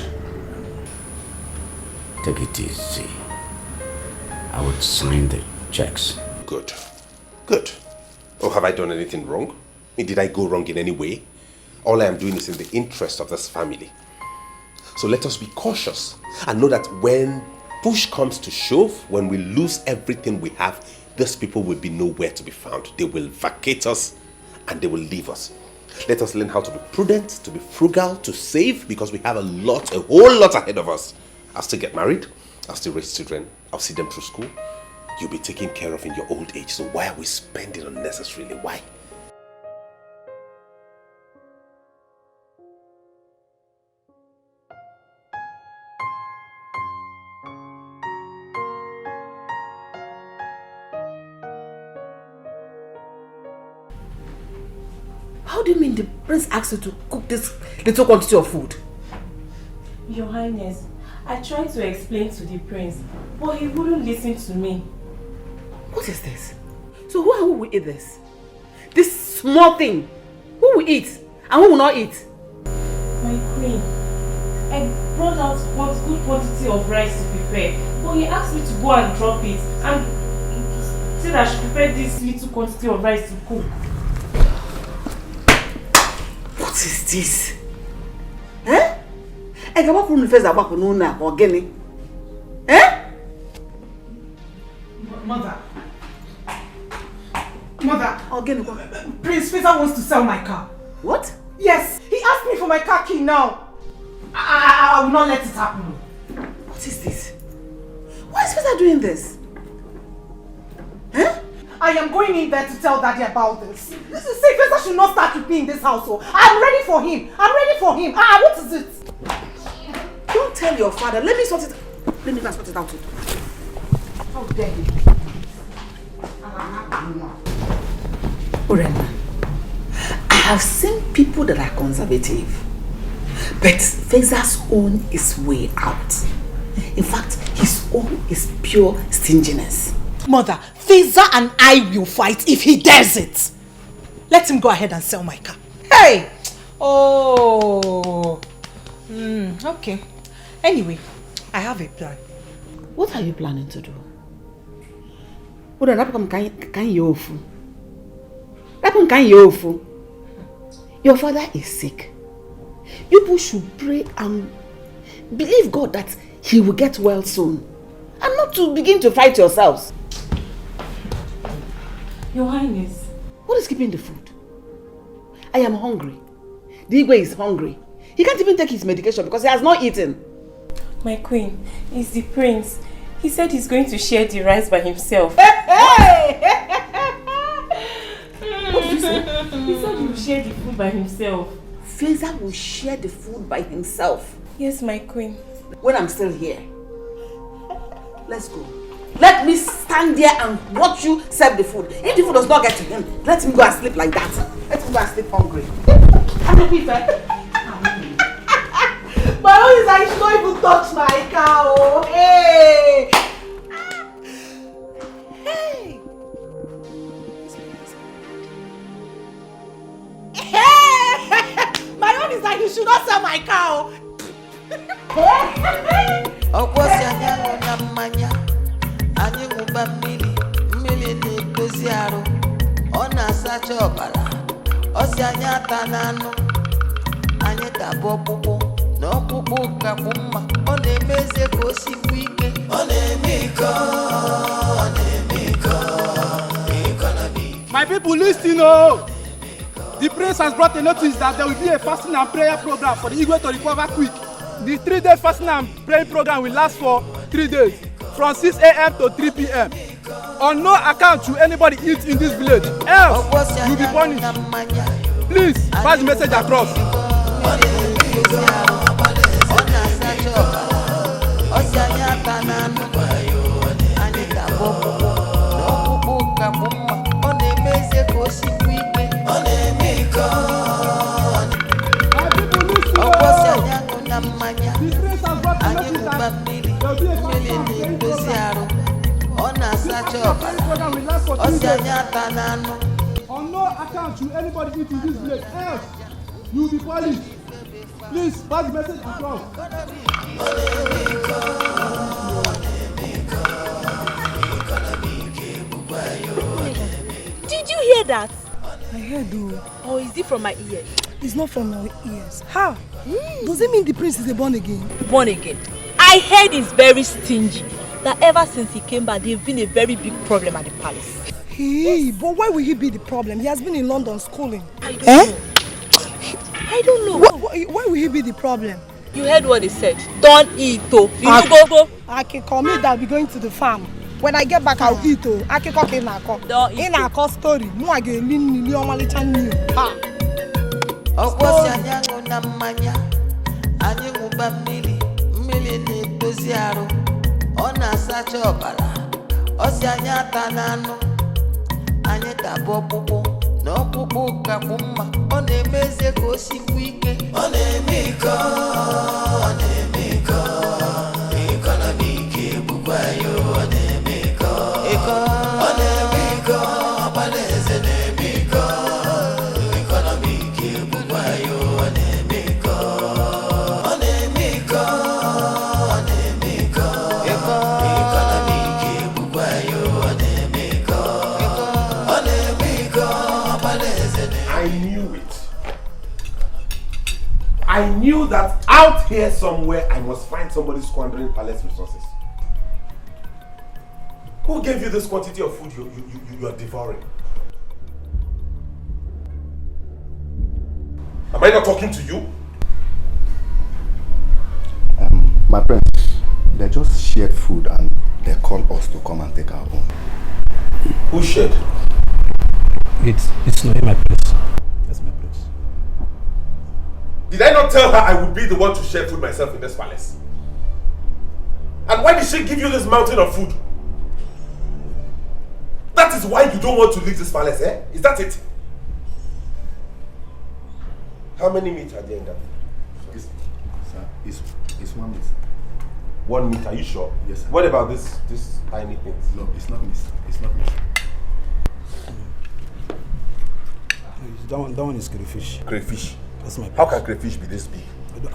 Take it easy. I would sign the checks. Good. Good. Oh, have I done anything wrong? Did I go wrong in any way? All I am doing is in the interest of this family. So let us be cautious and know that when push comes to shove, when we lose everything we have, these people will be nowhere to be found. They will vacate us and they will leave us. Let us learn how to be prudent, to be frugal, to save, because we have a whole lot ahead of us. I'll still get married. I'll still raise children. I'll see them through school. You'll be taken care of in your old age. So why are we spending unnecessarily? Why? How do you mean the prince asked you to cook this little quantity of food? Your Highness, I tried to explain to the prince, but he wouldn't listen to me. What is this? So who will eat this? This small thing. Who will eat and who will not eat? My queen, I brought out one good quantity of rice to prepare, but he asked me to go and drop it and said I should prepare this little quantity of rice to cook. What is this? Eh? I can walk from the face about Nuna or Gilly. Eh? Mother. Prince Peter wants to sell my car. What? Yes, he asked me for my car key now. I will not let it happen. What is this? Why is Peter doing this? Huh? I am going in there to tell Daddy about this. This is safe. Peter should not start with me in this household. I'm ready for him. What is it? Don't tell your father. Let me sort it. Let me go and sort it out. How dare you? Urema, I have seen people that are conservative, but Faiza's own is way out. In fact, his own is pure stinginess. Mother, Faiza and I will fight if he dares it. Let him go ahead and sell my car. Hey! Oh. Okay. Anyway, I have a plan. What are you planning to do? Your father is sick. You people should pray and believe God that he will get well soon. And not to begin to fight yourselves. Your Highness. What is keeping the food? I am hungry. The Igwe is hungry. He can't even take his medication because he has not eaten. My queen, it's the prince. He said he's going to share the rice by himself. Hey! What did you say? He said he will share the food by himself. Faiza will share the food by himself? Yes, my queen. When I'm still here. Let's go. Let me stand there and watch you serve the food. If the food does not get to him, let him go and sleep like that. Let him go and sleep hungry. My own is I should not even touch my cow. Hey! Hey! Hey! My own is like you should not sell my cow. Anyị ṅụba mmiri na-edozi arụ, ọ na-asacha ọbara, ọ si anyị ata n'anụ, anyị tabụ ọkpụkpụ na ọkpụkpụ kakwu mma, ọ na-eme eze ka o sikwu ike, ọ na-eme iko, My people listen, oh! The prince has brought a notice that there will be a fasting and prayer program for the Igwe to recover quick. The 3-day fasting and praying program will last for 3 days, from 6 a.m. to 3 p.m. On no account should anybody eat in this village, else you will be punished. Please pass the message across. On no account should anybody eat in this village, else you will be punished. Please pass the message across. Did you hear that? I heard though. Or is it from my ears? It's not from my ears. How? Does it mean the prince is born again? Born again? I heard he's very stingy. That ever since he came back, they've been a very big problem at the palace. Hey, but why will he be the problem? He has been in London schooling. I don't know. Why will he be the problem? You heard what he said. Don't eat, oh. You go. I can commit that I'll be going to the farm. When I get back, I'll eat, oh. I can cook in a cup. In a cup story. No, I get million new. I knew that out here somewhere I must find somebody squandering palace resources. Who gave you this quantity of food you are devouring? Am I not talking to you? My friends, they just shared food and they called us to come and take our own. Who shared? It's not in my place. That's my place. Did I not tell her I would be the one to share food myself in this palace? And why did she give you this mountain of food? That is why you don't want to leave this palace, eh? Is that it? How many meat are there in that food? It's 1 meat. 1 meat, are you sure? Yes, sir. What about this tiny thing? No, it's not meat. It's not meat. That one is crayfish. Crayfish? That's my place. How can crayfish be this big?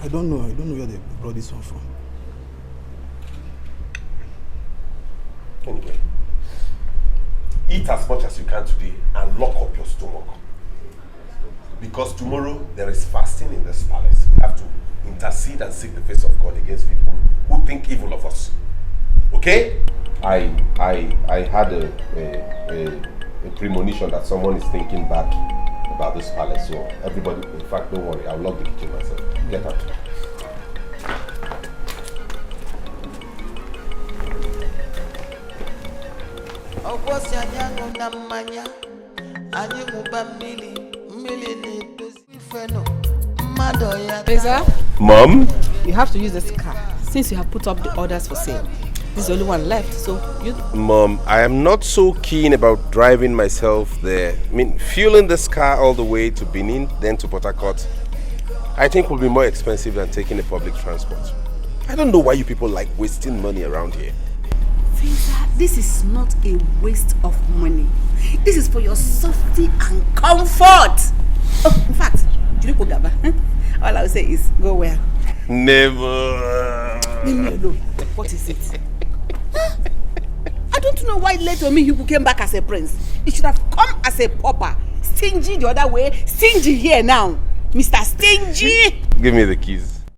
I don't know. I don't know where they brought this one from. Anyway, eat as much as you can today and lock up your stomach. Because tomorrow there is fasting in this palace. We have to intercede and seek the face of God against people who think evil of us. Okay? I had a premonition that someone is thinking bad about this palace. So everybody, in fact, don't worry. I'll lock the kitchen myself. Get out. Reza? Mom? You have to use this car since you have put up the orders for sale. There's only one left, so you... Mom, I am not so keen about driving myself there. I mean, fueling this car all the way to Benin, then to Port Harcourt, I think will be more expensive than taking a public transport. I don't know why you people like wasting money around here. This is not a waste of money. This is for your safety and comfort. Oh, in fact, all I will say is go where? Never. Leave me alone. What is it? I don't know why later me you came back as a prince. You should have come as a pauper. Stingy the other way, stingy here now. Mr. Stingy. Give me the keys.